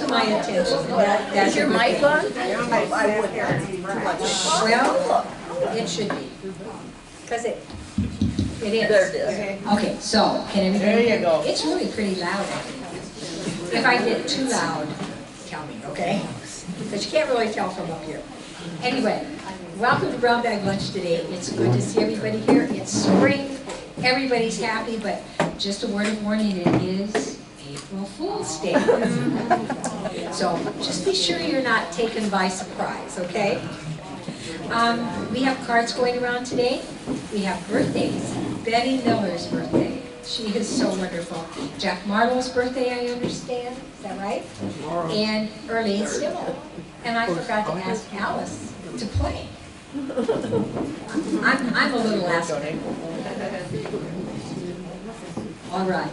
my attention. That's Is your mic on? I wouldn't too much. Well, it should be. Because it is. There it is. Okay, so, can everybody There you hear? go. It's really pretty loud, I think. If I get too loud, tell me, okay? Because you can't really tell from up here. Anyway, welcome to Brown Bag Lunch today. It's good to see everybody here. It's spring. Everybody's happy, but just a word of warning, it is April Fool's Day. So just be sure you're not taken by surprise, okay? We have cards going around today. We have birthdays. Betty Miller's birthday. She is so wonderful. Jack Marlowe's birthday, I understand. Is that right? And Early Stimmel. And I forgot to ask Alice to play. I'm a little last minute. All right.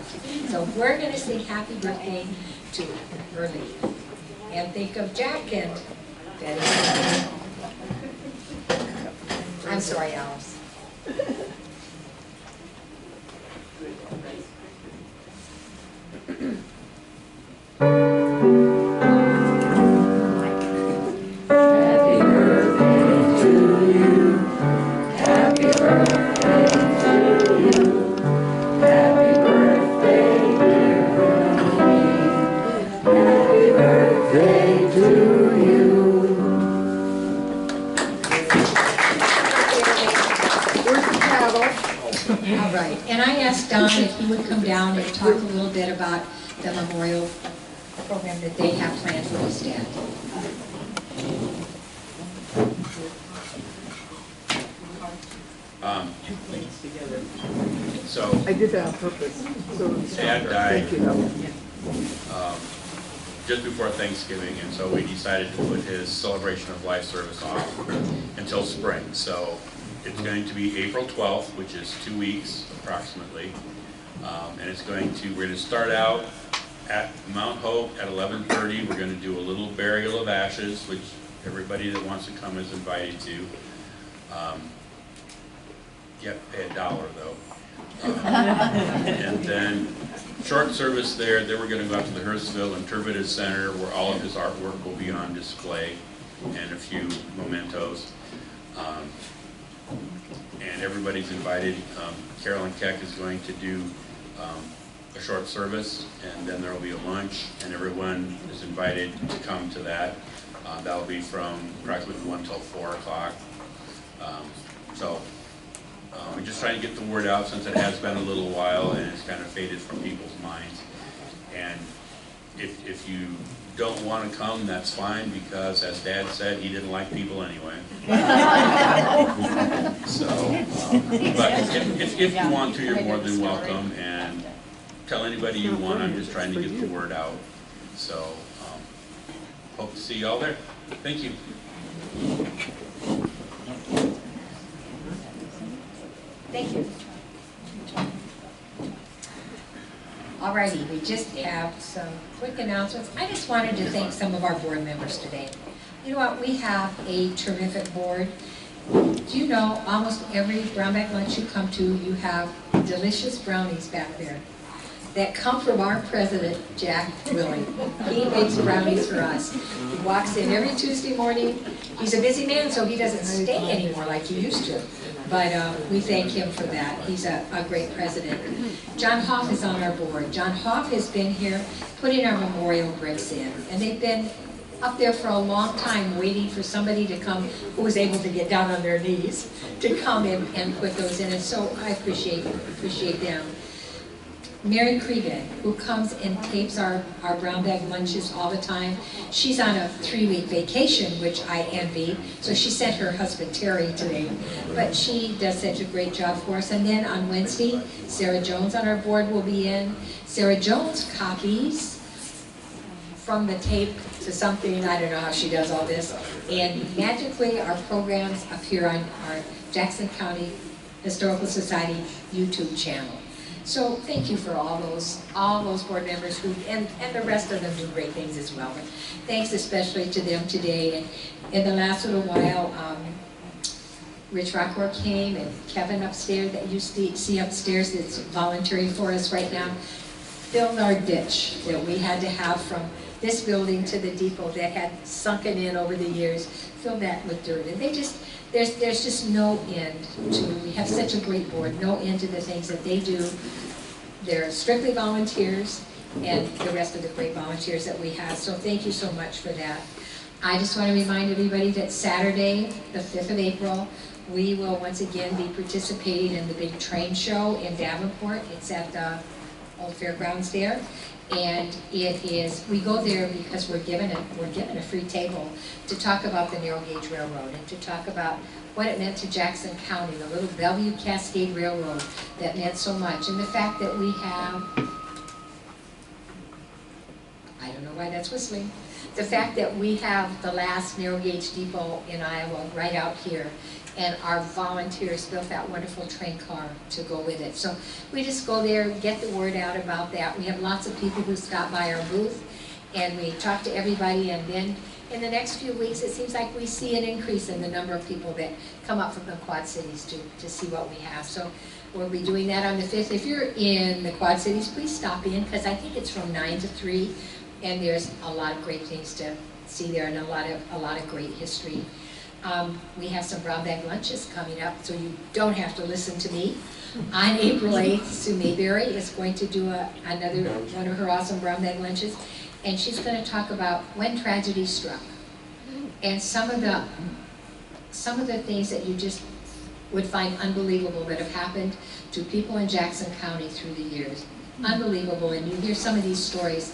So we're going to sing happy birthday to Early. And think of Jack and Betty. I'm sorry, Alice. All right, and I asked Don if he would come down and talk a little bit about the memorial program that they have planned for his dad. So I did that on purpose. So Dad died thank you. just before Thanksgiving, and so we decided to put his celebration of life service off until spring. So it's going to be April 12th, which is 2 weeks approximately, and it's we're going to start out at Mount Hope at 11:30. We're going to do a little burial of ashes, which everybody that wants to come is invited to. You have to pay $1 though. And then short service there, then we're going to go out to the Hurstville Interpretive Center where all of his artwork will be on display and a few mementos. And everybody's invited. Carolyn Keck is going to do a short service, and then there will be a lunch, and everyone is invited to come to that. That will be from approximately 1 till 4 o'clock. We're just trying to get the word out since it has been a little while and it's kind of faded from people's minds. And if you don't want to come, that's fine, because as Dad said, he didn't like people anyway. So, but if you want to, you're more than welcome, and tell anybody you want. I'm just trying to get the word out. So, hope to see you all there. Thank you. Thank you. Alrighty, we just have some quick announcements. I just wanted to thank some of our board members today. You know what, we have a terrific board. Do you know, almost every brown bag lunch you come to, you have delicious brownies back there that come from our president, Jack Willie. He makes brownies for us. He walks in every Tuesday morning. He's a busy man, so he doesn't stay anymore like he used to. But we thank him for that. He's a great president. John Hoff is on our board. John Hoff has been here putting our memorial bricks in. And they've been up there for a long time waiting for somebody to come who was able to get down on their knees to come in and put those in. And so I appreciate them. Mary Cregan, who comes and tapes our brown bag lunches all the time. She's on a 3-week vacation, which I envy, so she sent her husband Terry today. But she does such a great job for us. And then on Wednesday, Sarah Jones on our board will be in. Sarah Jones copies from the tape to something, I don't know how she does all this. And magically, our programs appear on our Jackson County Historical Society YouTube channel. So thank you for all those board members who, and the rest of them do great things as well. But thanks especially to them today. And in the last little while, Rich Rockmore came, and Kevin upstairs, that you see upstairs, that's volunteering for us right now, filled our ditch that we had to have from this building to the depot that had sunken in over the years, fill that with dirt. And they just, there's just no end to, we have such a great board, no end to the things that they do. They're strictly volunteers, and the rest of the great volunteers that we have. So thank you so much for that. I just want to remind everybody that Saturday, the 5th of April, we will once again be participating in the big train show in Davenport. It's at the old fairgrounds there. And it is, we go there because we're given a free table to talk about the narrow gauge railroad and to talk about what it meant to Jackson County, the little Bellevue Cascade Railroad that meant so much. And the fact that we have, I don't know why that's whistling, the fact that we have the last narrow gauge depot in Iowa right out here, and our volunteers built that wonderful train car to go with it. So we just go there, get the word out about that. We have lots of people who stop by our booth, and we talk to everybody, and then in the next few weeks, it seems like we see an increase in the number of people that come up from the Quad Cities to see what we have. So we'll be doing that on the 5th. If you're in the Quad Cities, please stop in, because I think it's from 9 to 3, and there's a lot of great things to see there and a lot of great history. We have some brown bag lunches coming up, so you don't have to listen to me. On April 8th, Sue Mayberry is going to do another one of her awesome brown bag lunches, and she's going to talk about when tragedy struck and some of the things that you just would find unbelievable that have happened to people in Jackson County through the years. Unbelievable, and you hear some of these stories.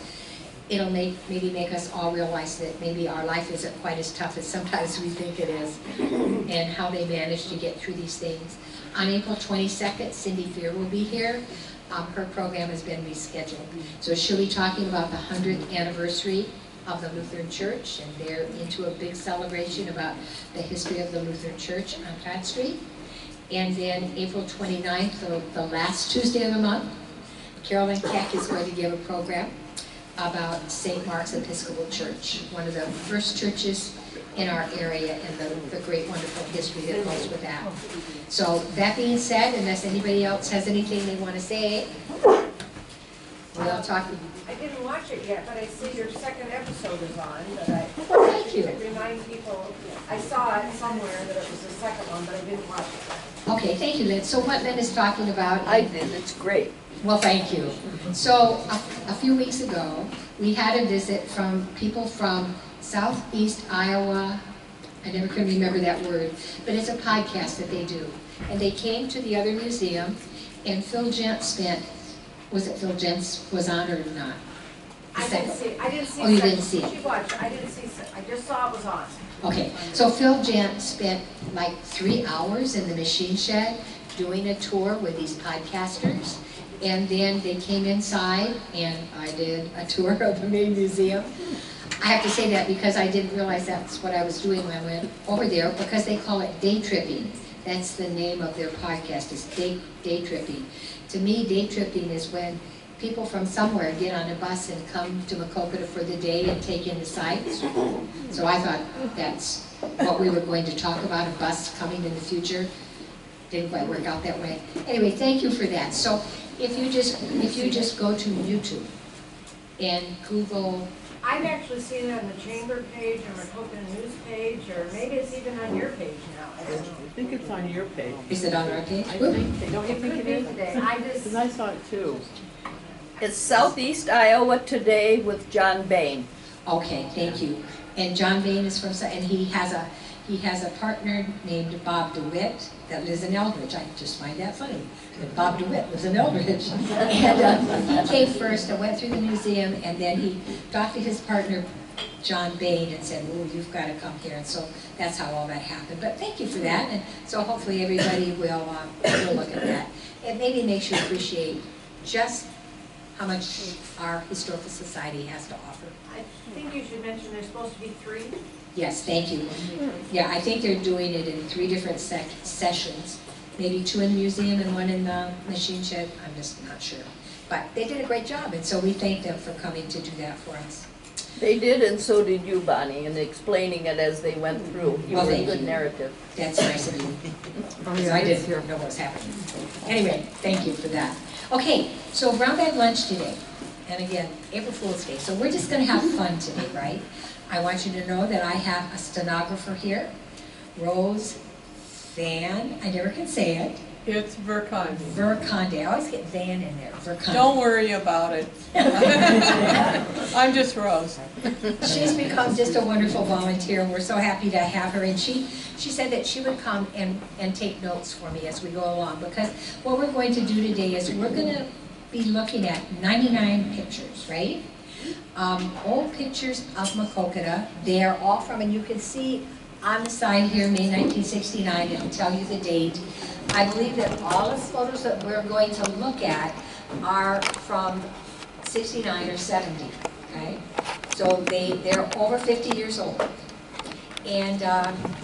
It'll maybe make us all realize that maybe our life isn't quite as tough as sometimes we think it is, and how they manage to get through these things. On April 22nd, Cindy Fear will be here. Her program has been rescheduled. So she'll be talking about the 100th anniversary of the Lutheran Church, and they're into a big celebration about the history of the Lutheran Church on Todd Street. And then April 29th, the last Tuesday of the month, Carolyn Keck is going to give a program about St. Mark's Episcopal Church, one of the first churches in our area, and the great, wonderful history that goes with that. So that being said, unless anybody else has anything they want to say, we'll talk. I didn't watch it yet, but I see your second episode is on, but Well, thank you. I remind people, I saw it somewhere that it was the second one, but I didn't watch it. Okay, thank you, Lynn. So what Lynn is talking about, I did, it's great. well, thank you. So a few weeks ago, we had a visit from people from southeast Iowa. I never can remember that word, but it's a podcast that they do. And they came to the other museum, and Phil Gent spent, was it Phil Gent was on or not? I didn't see Oh, you second. didn't see it? She watched it. I didn't see I just saw it was on. Okay, so Phil Gent spent like 3 hours in the machine shed doing a tour with these podcasters. And then they came inside, and I did a tour of the main museum. I have to say that because I didn't realize that's what I was doing when I went over there, because they call it day tripping. That's the name of their podcast, is day tripping. To me, day tripping is when people from somewhere get on a bus and come to Maquoketa for the day and take in the sights. So I thought that's what we were going to talk about, a bus coming in the future. Didn't quite work out that way. Anyway, thank you for that. So if you just go to YouTube and Google. I've actually seen it on the chamber page or Maquoketa news page, or maybe it's even on your page now. I don't know. I think it's on your page. Is it on our page? I think, don't you It think could it be is? today. Because I saw it too. It's Southeast Iowa Today with John Bain. Okay, thank you. And John Bain is from, and he has a partner named Bob DeWitt that lives in Eldridge. I just find that funny, that Bob DeWitt lives in Eldridge. And he came first and went through the museum, and then he talked to his partner, John Bain, and said, oh, you've got to come here. And so that's how all that happened. But thank you for that. And so hopefully everybody will look at that. It maybe makes you appreciate just how much our historical society has to offer. I think you should mention there's supposed to be 3. Yes, thank you. Yeah, I think they're doing it in 3 different sessions, maybe 2 in the museum and 1 in the machine shed. I'm just not sure. But they did a great job, and so we thank them for coming to do that for us. They did, and so did you, Bonnie, and explaining it as they went through. You Well, were a thank good you. narrative. That's nice of you. Because I didn't know what was happening. Anyway, thank you for that. Okay, so brown bag lunch today. and again, April Fool's Day. So we're just gonna have fun today, right? I want you to know that I have a stenographer here, Rose Van, I never can say it, It's Verkande. Verkande. I always get Van in there, Verkande. Don't worry about it. I'm just Rose. She's become just a wonderful volunteer, and we're so happy to have her. And she said that she would come and take notes for me as we go along, because what we're going to do today is we're going to be looking at 99 pictures, right? Old pictures of Maquoketa. They are all from, and you can see on the side here, May 1969, it'll tell you the date. I believe that all the photos that we're going to look at are from 69 or 70, okay? So they're over 50 years old. And,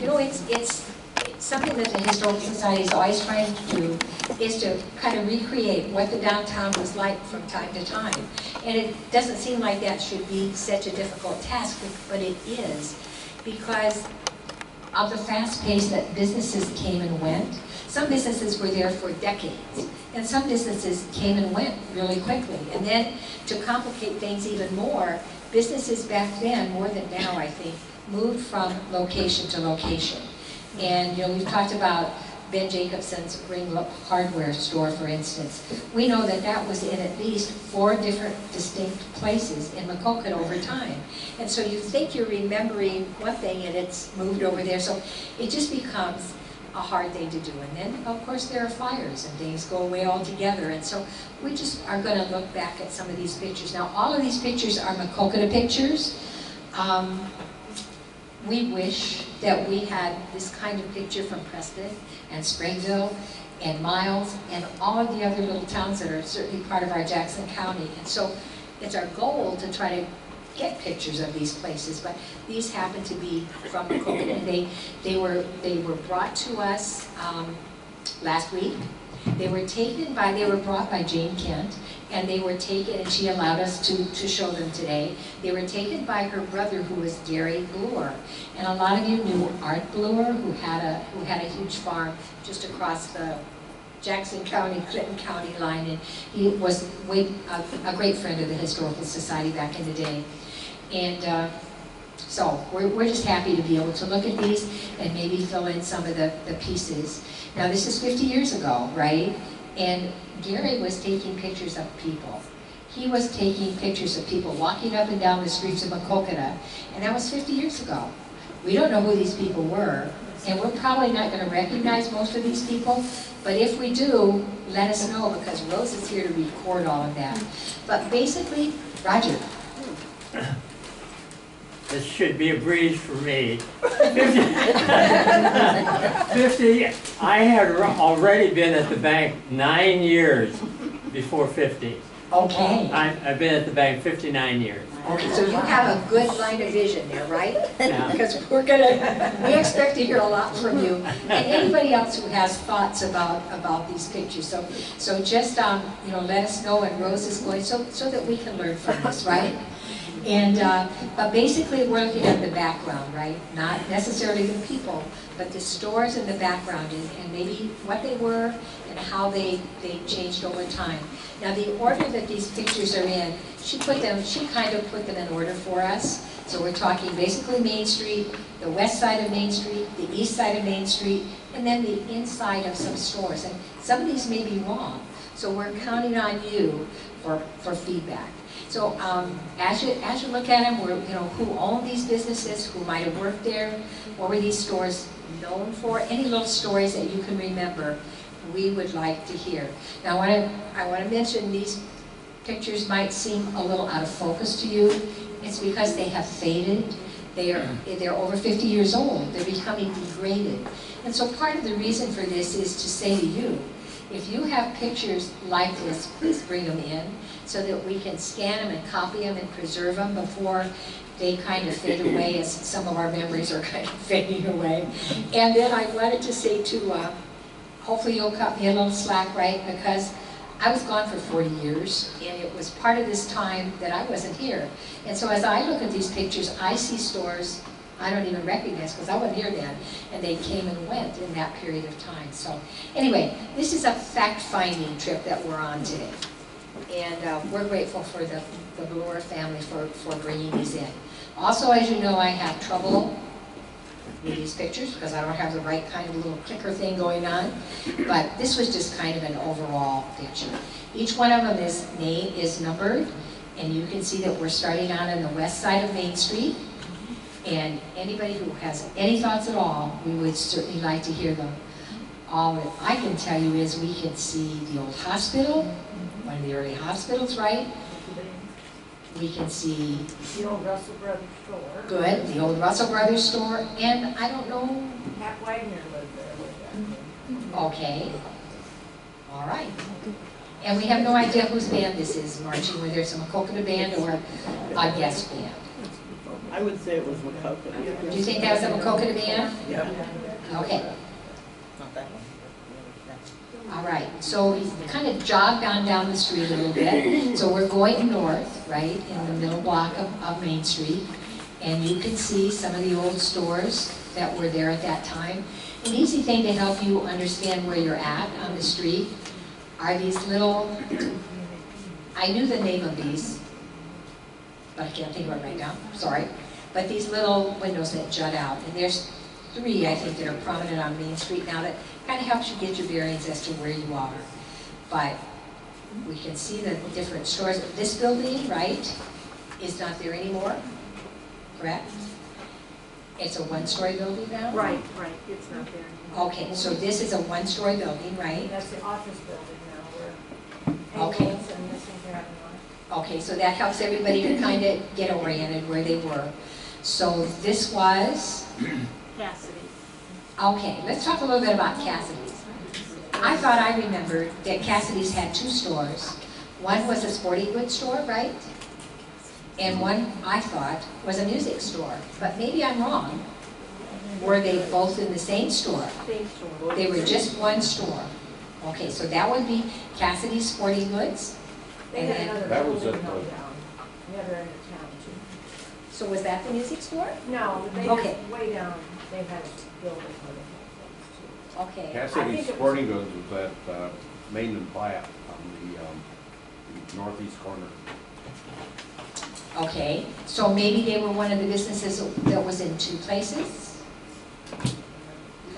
you know, it's something that the Historical Society is always trying to do, is to kind of recreate what the downtown was like from time to time. And it doesn't seem like that should be such a difficult task, but it is, because of the fast pace that businesses came and went. Some businesses were there for decades, and some businesses came and went really quickly. And then, to complicate things even more, businesses back then, more than now I think, moved from location to location. And you know, we've talked about Ben Jacobson's Ring hardware store, for instance. We know that that was in at least 4 different distinct places in Maquoketa over time. And so you think you're remembering one thing and it's moved over there, so it just becomes a hard thing to do. And then, of course, there are fires and things go away altogether. And so we just are going to look back at some of these pictures. Now, all of these pictures are Maquoketa pictures. We wish that we had this kind of picture from Preston and Springville and Miles and all of the other little towns that are certainly part of our Jackson County. And so it's our goal to try to get pictures of these places, but these happen to be from Maquoketa, and they were brought to us last week. They were brought by Jane Kent, and they were taken, and she allowed us to show them today. They were taken by her brother, who was Gary Bloor. And a lot of you knew Art Bloor, who had a huge farm just across the Jackson County, Clinton County line, and he was a great friend of the Historical Society back in the day. And so we're just happy to be able to look at these and maybe fill in some of the pieces. Now this is 50 years ago, right? And Gary was taking pictures of people. He was taking pictures of people walking up and down the streets of Maquoketa, and that was 50 years ago. We don't know who these people were, and we're probably not going to recognize most of these people, but if we do, let us know, because Rose is here to record all of that. But basically, Roger. This should be a breeze for me. 50, I had already been at the bank 9 years before 50. Okay. I've been at the bank 59 years. Okay, so you have a good line of vision there, right? Yeah. Because we expect to hear a lot from you, and anybody else who has thoughts about these pictures. So just you know, let us know, and Rose is going so that we can learn from this, right? And but basically we're looking at the background, right? Not necessarily the people, but the stores in the background, and maybe what they were and how they changed over time. Now the order that these pictures are in, she kind of put them in order for us. So we're talking basically Main Street, the west side of Main Street, the east side of Main Street, and then the inside of some stores. And some of these may be wrong, so we're counting on you for feedback. So as you look at them, you know, who owned these businesses, who might have worked there, what were these stores known for, any little stories that you can remember, we would like to hear. Now I want to mention these pictures might seem a little out of focus to you. It's because they have faded. They're over 50 years old. They're becoming degraded. And so part of the reason for this is to say to you, if you have pictures like this, please bring them in so that we can scan them and copy them and preserve them before they kind of fade away, as some of our memories are kind of fading away. And then I wanted to say too, hopefully you'll cut me a little slack, right? Because I was gone for 40 years, and it was part of this time that I wasn't here. And so as I look at these pictures, I see stores I don't even recognize, because I wasn't here then, and they came and went in that period of time. So anyway, this is a fact-finding trip that we're on today. And we're grateful for the Valora family for bringing these in. Also, as you know, I have trouble with these pictures because I don't have the right kind of little clicker thing going on. But this was just kind of an overall picture. Each one of them is numbered, and you can see that we're starting out on the west side of Main Street. And anybody who has any thoughts at all, we would certainly like to hear them. All that I can tell you is we can see the old hospital, one of the early hospitals, right? We can see, The old Russell Brothers store. good, the old Russell Brothers store, and I don't know, Pat Wagner lived there with that. okay, all right. And we have no idea whose band this is marching, whether it's a Maquoketa band or a guest band. I would say it was Maquoketa. Do you think that was a Maquoketa band? Yep. Okay. All right, so we kind of jogged on down the street a little bit. So we're going north, right, in the middle block of Main Street. And you can see some of the old stores that were there at that time. An easy thing to help you understand where you're at on the street are these little, I knew the name of these, but I can't think of it right now, sorry. But these little windows that jut out, and there's 3, I think, that are prominent on Main Street now that kind of helps you get your bearings as to where you are. But we can see the different stores. This building, right, is not there anymore, correct? It's a 1-story building now? Right, it's not there anymore. Okay, so this is a 1-story building, right? That's the office building now, where Okay. Engels and Missing Cabin are. Okay, so that helps everybody to kind of get oriented where they were. So this was, Cassidy. okay, let's talk a little bit about Cassidy's. I thought I remembered that Cassidy's had 2 stores. One was a sporting goods store, right? And one, I thought, was a music store. But maybe I'm wrong. Were they both in the same store? Same store. They were just 1 store. Okay, so that would be Cassidy's Sporting Goods. They And had then- another That was building at the- down. The other end of town too. So was that the music store? No, they Okay. just way down, they had a building where they had things too. Okay. I Cassidy's think it was- Sporting Goods was at Main and Platte on the northeast corner. Okay, so maybe they were one of the businesses that was in 2 places?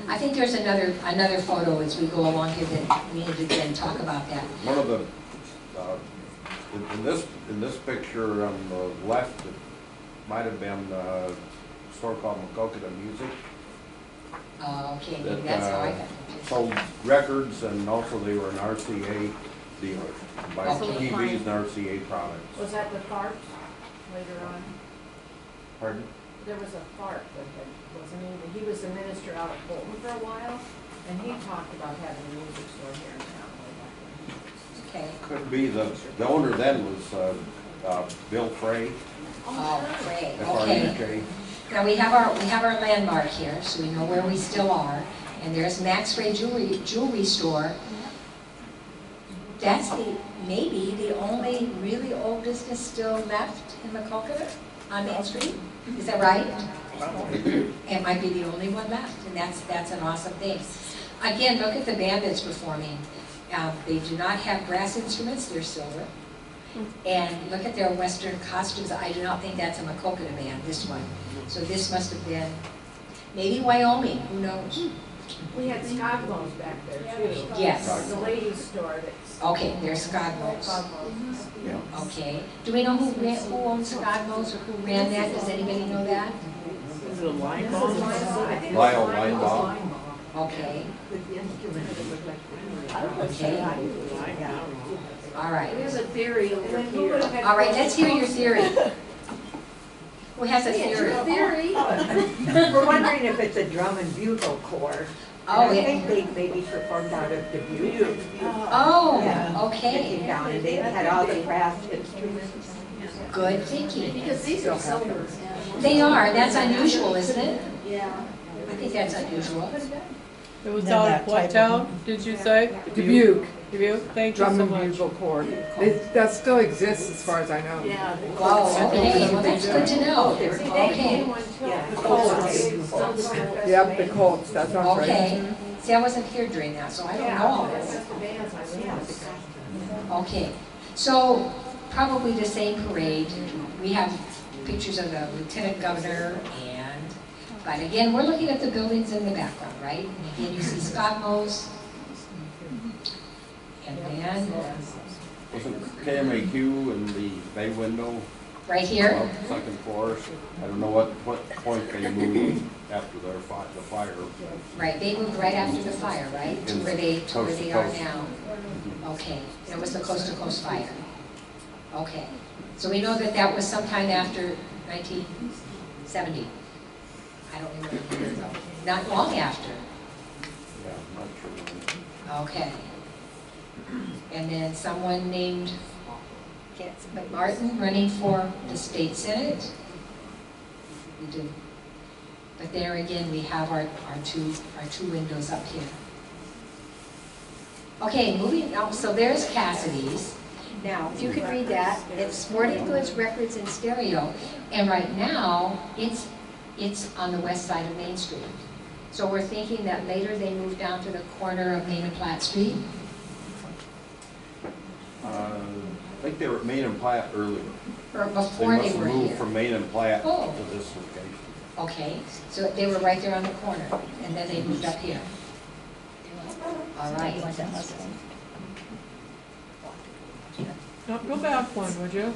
I think there's another photo as we go along here that we need to then talk about that. One of the, in this picture on the left, it might have been a store called Maquoketa Music. Okay, maybe That, that's how I got confused. Sold records, and also they were an RCA dealer, by Okay. TVs and RCA products. Was that the Tharp later on? Pardon? There was a Tharp that had, wasn't he? He was the minister out of Bolton for a while, and he talked about having a music store here in town way back when. Okay. Could be, the owner then was Bill Frey, Oh, great, okay. F-R-E-K. Now we have our landmark here, so we know where we still are. And there's Max Ray Jewelry Store. That's maybe the only really old business still left in Maquoketa on Main Street. Is that right? It might be the only one left, and that's an awesome thing. Again, look at the band that's performing. They do not have brass instruments, they're silver. And look at their Western costumes. I do not think that's a Maquoketa band, this one. So this must have been maybe Wyoming, who knows? We had Skoglo's back there too. Yes. The ladies store that's. Okay, there's Skoglo's. Skoglo's. Yeah. Okay. Do we know who owns Skoglo's or who ran that? Does anybody know that? Is it a line This bomb? is I think it's Lyle Linebaugh. Okay, Okay. all right. We have a theory And over then who would have here. had? All right, let's hear your theory. Who has a theory? Theory? We're wondering if it's a drum and bugle corps. Oh, And I yeah. think they maybe performed out of Dubuque. Oh, They came okay. down and they had all the brass instruments. Good thinking. Because these are silver. They are. That's unusual, isn't it? Yeah. I think that's unusual. It was Then out that of what type of- town, did you say? Dubuque, Dubuque, thank you so Drum and much. Bugle Corps. That still exists as far as I know. Yeah. Wow, okay, well, that's good to know. See, they came Okay, one too. Yeah. Yep, the Colts, that sounds right. okay. See, I wasn't here during that, so I don't know all Yeah, this. that's the bands I Yeah, listened the to. costume. Okay, So probably the same parade. We have pictures of the lieutenant governor and, but again, we're looking at the buildings in the background, right? And again, you see Scottmo's. And then, Wasn't KMAQ in the bay window? right here, Well, second floor. I don't know what point they moved after the fire. right, they moved right after the fire, right? To where they are now. Okay, it was the coast to coast fire. Okay, so we know that that was sometime after 1970. I don't remember the year though. Not long after. Yeah, I'm not sure. Okay. And then someone named Martin running for the state senate. We do. But there again, we have our two windows up here. Okay, moving on. So there's Cassidy's. Now, if you could read that, it's Sporting Goods, Records, and Stereo. And right now, it's on the west side of Main Street. So we're thinking that later they move down to the corner of Main and Platt Street. I think they were at Main and Platt earlier. Or They before must they have were moved here. from Main and Platt Oh. to this location. Okay, so they were right there on the corner, and then they moved up here. All right. Now, go back one, would you?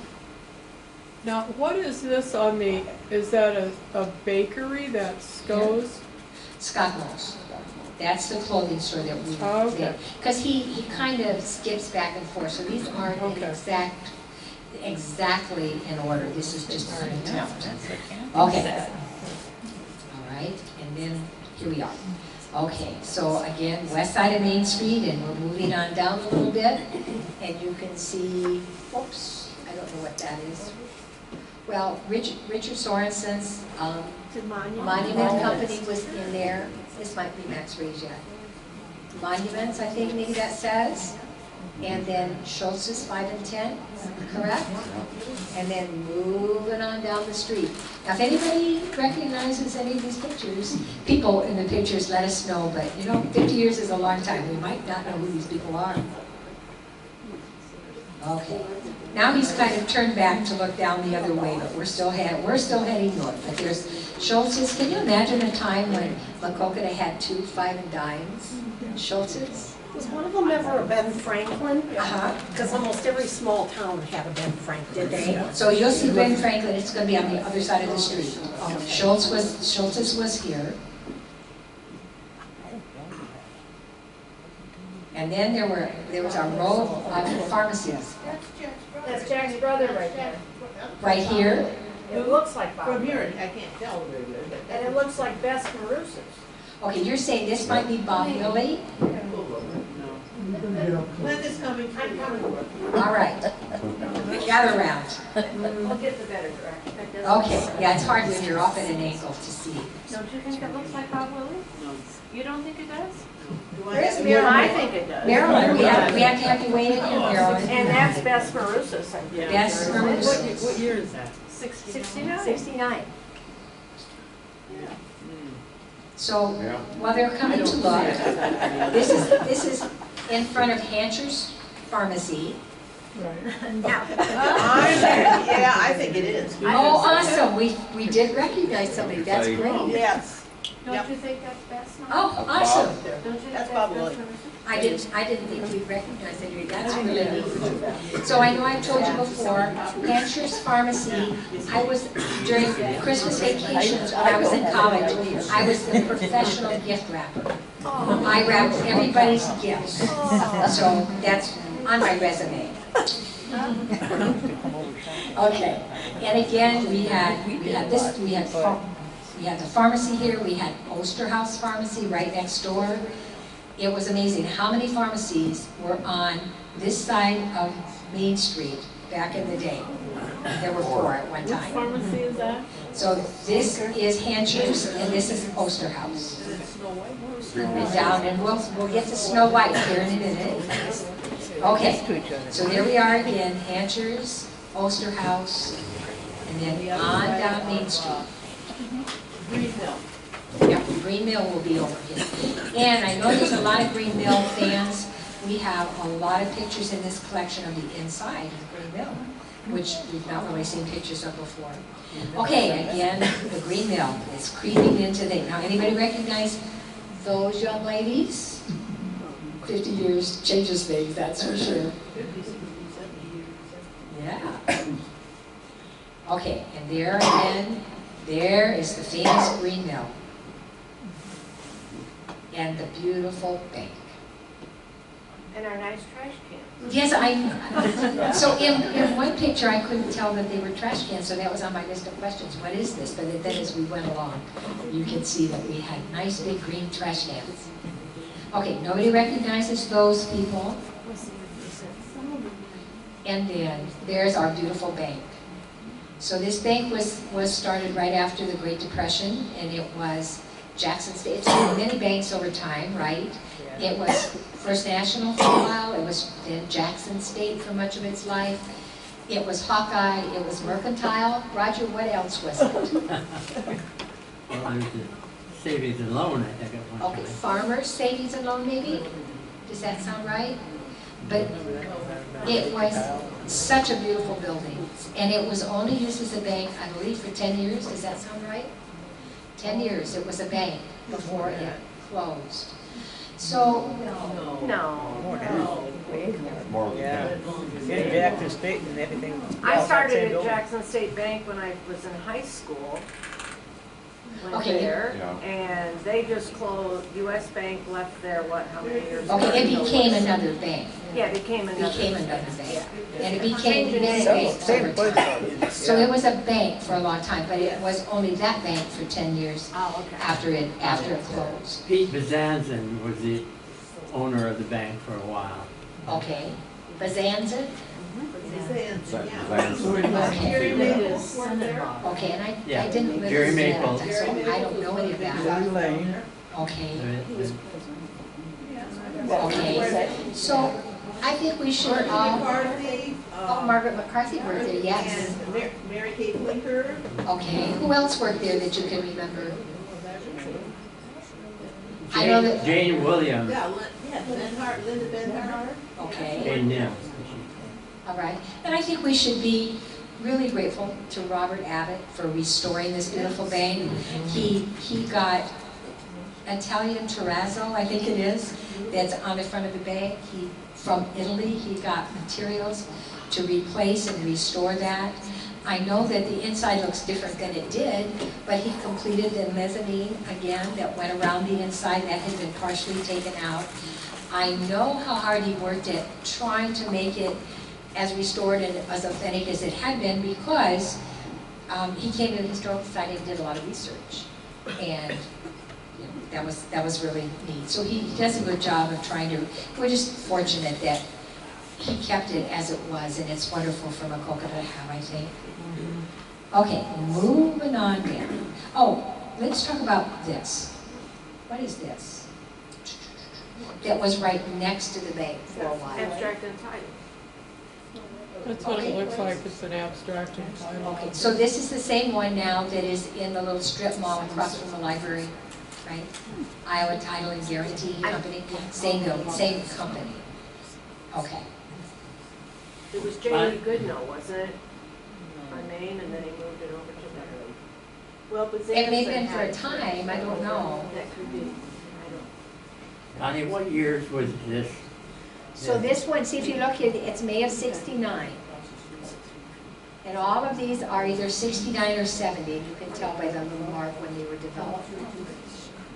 Now, what is this on the, is that a bakery that goes? Scottmo's. That's the clothing store that we Oh, okay. did. Because he kind of skips back and forth, so these aren't in Okay. exactly in order. This is just an attempt. Okay. All right, and then here we are. Okay, so again, west side of Main Street, and we're moving on down a little bit, and you can see, oops, I don't know what that is. Well, Richard Sorensen's Monument Company was in there. This might be Max Regia. Monuments, I think maybe that says. And then Schultz's 5 and 10, correct? And then moving on down the street. Now, if anybody recognizes any of these pictures, people in the pictures, let us know. But you know, 50 years is a long time. We might not know who these people are. Okay. Now he's kind of turned back to look down the other way, but we're still heading north. But there's Schultz's. Can you imagine a time when Maquoketa had 2 5 and dimes? Schultz's. Was one of them ever a Ben Franklin? Uh-huh. Because almost every small town had a Ben Franklin. Did they? So you'll see Ben Franklin, it's going to be on the other side of the street. Schultz's was here. And then there was a row of pharmacies. That's Jack's brother right there. Right here. It looks like Bob. From here, I can't tell very good, but. And it looks like Bess Marus's. Okay, you're saying this might be Bob Lilly? Linda's coming through. All right. Gather around. We'll get the better direction. Okay, yeah, it's hard when you're off at an angle to see. Don't you think it looks like Bob Lilly? No. You don't think it does? Where's I think it does. Marilyn, we have to have you weigh in here, Marilyn. And that's Bess Marus's. Bess Marus's. What year is that? 69. 69. Yeah. So, Yeah. while they're coming to look, this is in front of Hancher's Pharmacy. Now, Yeah, I think it is. oh, awesome, we did recognize somebody, that's great. Yes. Don't you think that's Bess? Oh, awesome. Don't you think That's Bob Lilly. I didn't think we'd recognize anybody, that's really neat. So I know I've told you before, Hancher's Pharmacy, I was, during Christmas vacations when I was in college, I was the professional gift wrapper. I wrapped everybody's gifts, so that's on my resume. Okay, and again, we had the pharmacy here, we had Osterhaus Pharmacy right next door. It was amazing how many pharmacies were on this side of Main Street back in the day. There were 4 at one time. Pharmacy is that? So this is Hancher's and this is Osterhaus. And down, and we'll get to Snow White here in a minute. Okay, so there we are again, Hancher's, Osterhaus, and then on down Main Street. Green Hill. Yeah, Green Mill will be over here. And I know there's a lot of Green Mill fans. we have a lot of pictures in this collection of the inside of the Green Mill, which we've not really seen pictures of before. Okay, again, the Green Mill is creeping into the, now anybody recognize those young ladies? 50 years changes things, that's for sure. 50, 60, 70 years. Yeah. Okay, and there again, there is the famous Green Mill. And the beautiful bank. And our nice trash cans. Yes, so in one picture, I couldn't tell that they were trash cans, so that was on my list of questions. What is this? But then as we went along, you can see that we had nice big green trash cans. Okay, nobody recognizes those people. And then there's our beautiful bank. So this bank was started right after the Great Depression, and it was Jackson State. It's been many banks over time, right? It was First National for a while, it was then Jackson State for much of its life. It was Hawkeye, it was Mercantile. Roger, what else was it? Well, there's the savings and loan, I think, at one Okay, time. Farmers Savings and Loan maybe? Does that sound right? But it was such a beautiful building. And it was only used as a bank, I believe, for 10 years. Does that sound right? 10 years it was a bank before it closed. So, No. More than Yeah. that. Getting Jackson State and everything. I else, started same at building. Jackson State Bank when I was in high school. Went Okay. there, Yeah. and they just closed, US Bank left there, what, how many years ago? okay, it became another bank. Yeah, it became another. Became another bank. And it became Changing many names. banks Same over place. time. So it was a bank for a long time, but it was only that bank for 10 years Oh, okay. after it closed. Pete Bezanson was the owner of the bank for a while. Okay, Bazanza? Gary Okay, Maples worked there. okay, and I Yeah, didn't live Jerry in Maple. Savannah, so I don't know any of that. Lane. Okay, There- okay. So I think we should all, McCarthy. oh, Margaret McCarthy worked there, yes. And Mary Kay Blinker. Okay, who else worked there that you can remember? I know that, Jane Williams, Yeah, Benhart, Linda Benhart. okay, Jane Nim. all right. And I think we should be really grateful to Robert Abbott for restoring this beautiful bank. He got Italian terrazzo, I think it is, that's on the front of the bank. From Italy, he got materials to replace and restore that. I know that the inside looks different than it did, but he completed the mezzanine again that went around the inside that had been partially taken out. I know how hard he worked at trying to make it as restored and as authentic as it had been, because he came to the Historical Society and did a lot of research. And you know, that was really neat. So he does a good job of trying to, we're just fortunate that he kept it as it was, and it's wonderful for Maquoketa to have, I think. Okay, moving on then. Oh, let's talk about this. What is this? That was right next to the bank for a while. Abstract and title. That's what Okay. it looks like, it's an abstract entitled. Okay, so this is the same one now that is in the little strip mall across from the library, right? Iowa Title and Guarantee Company, same building, same company. Okay, It was Jamie Goodnow, wasn't it? On Main, and then he moved it over to there. Well, but it may have been for a time, I don't know. That could be, I don't. Connie, what years was this? So this one, see if you look here, it's May of '69. And all of these are either 69 or 70, you can tell by the little mark when they were developed.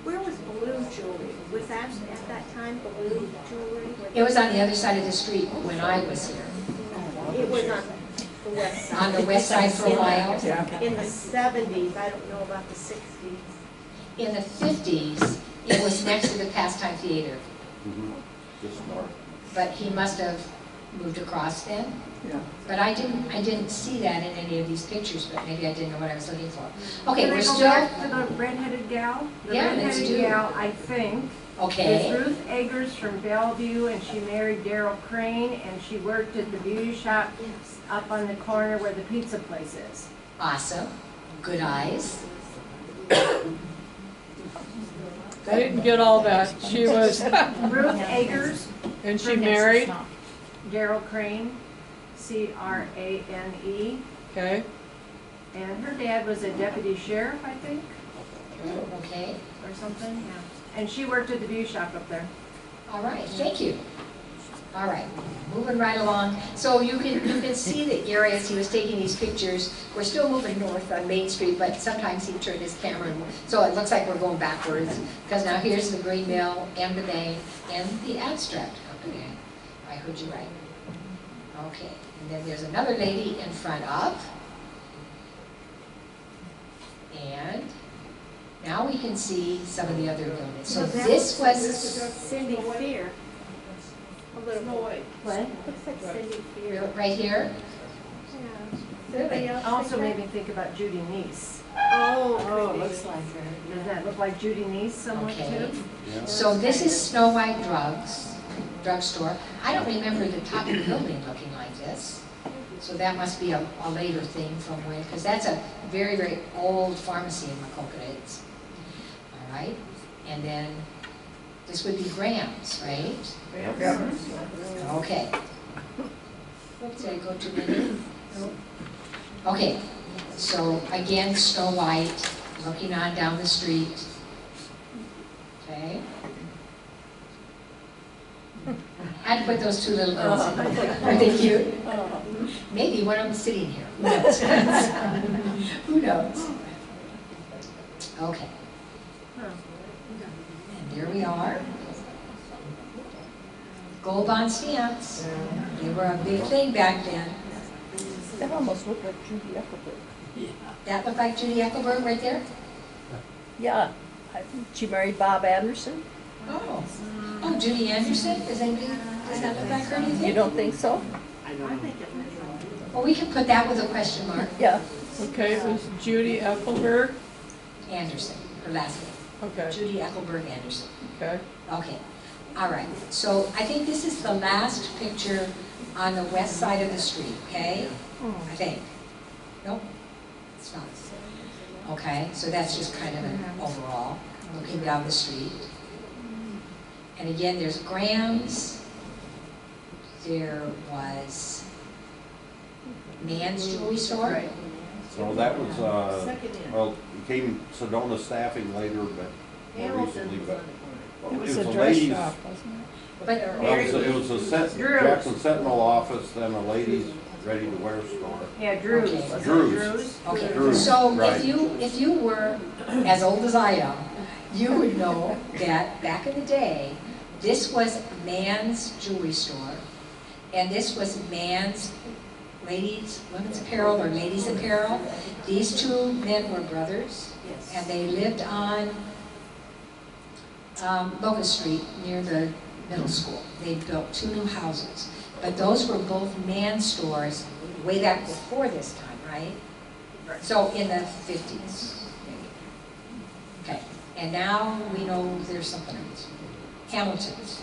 Where was Blue Jewelry? Was that at that time Blue Jewelry? It was on the other side of the street when I was here. It was on the west side. On the west side for a while. In the 70s, I don't know about the 60s. In the 50s, it was next to the Pastime Theater, Just north. but he must have moved across then. Yeah. But I didn't see that in any of these pictures, but maybe I didn't know what I was looking for. Okay, Can I we're go still, back to the redheaded gal? Yeah, let's The do redheaded it. gal, I think, is okay, Ruth Eggers from Bellevue, and she married Darrell Crane, and she worked at the beauty shop up on the corner where the pizza place is. awesome, good eyes. I didn't get all that. She was, Ruth Eggers, And she Her next is married? not. Daryl Crane, C-R-A-N-E, Okay, and her dad was a deputy sheriff, I think, Okay, or something, yeah. And she worked at the view shop up there. all right, thank you. All right, moving right along. So you can see that Gary, as he was taking these pictures, we're still moving north on Main Street, but sometimes he turned his camera, so it looks like we're going backwards. Because now here's the Green Mill and the bank and the abstract company. I heard you right. Okay, and then there's another lady in front of. And now we can see some of the other buildings. So that this was, Cindy Fear. A little Snow White. What? Looks like Cindy Fear. right here. Yeah. Anybody else Also think made that? me think about Judy Neese. Oh, it looks like her. Does that look like Judy Neese somewhat Okay. too? Yeah. So this is Snow White drugstore. I don't remember the top of the building looking like this. So that must be a later thing from when, because that's a very, very old pharmacy in Maquoketa. It's, all right, and then this would be Graham's, right? Okay. Oops, did I go too many? Nope. Okay, so again, Snow White, looking on down the street. Okay. Had to put those two little girls in. Are they cute? Maybe one of them sitting here. Who knows? Who knows? Okay. And there we are. Gold bond stamps. They were a big thing back then. That almost looked like Judy Eckelberg. That looked like Judy Eckelberg right there? Yeah, she married Bob Anderson. Oh. Oh, Judy Anderson? Does that look like her, do you think? You don't think so? I think it was. Well, we can put that with a question mark. Yeah. okay, it was Judy Eckelberg. Anderson, her last name. Okay, Judy Eckelberg Anderson. okay. Okay, all right. So I think this is the last picture on the west side of the street, okay? I think. Nope, it's not. Okay, so that's just kind of an overall, looking down the street. And again, there's Graham's. There was Man's Jewelry Store. So that was, well, became Sedona Staffing later, but more recently, but It was a a dress ladies. shop, wasn't it? But Well, it was a Jackson Sentinel office, then a ladies ready-to-wear store. Yeah, Drew's. Okay. Was it Drew's. Okay, Drew's, so right. if you were as old as I am, you would know that back in the day, this was Man's Jewelry Store, and this was Man's women's apparel or ladies apparel. These two men were brothers, and they lived on Locust Street near the middle school. They built 2 new houses, but those were both Man's stores way back before this time, right? So in the 50s. Okay, and now we know there's something else. Hamilton's.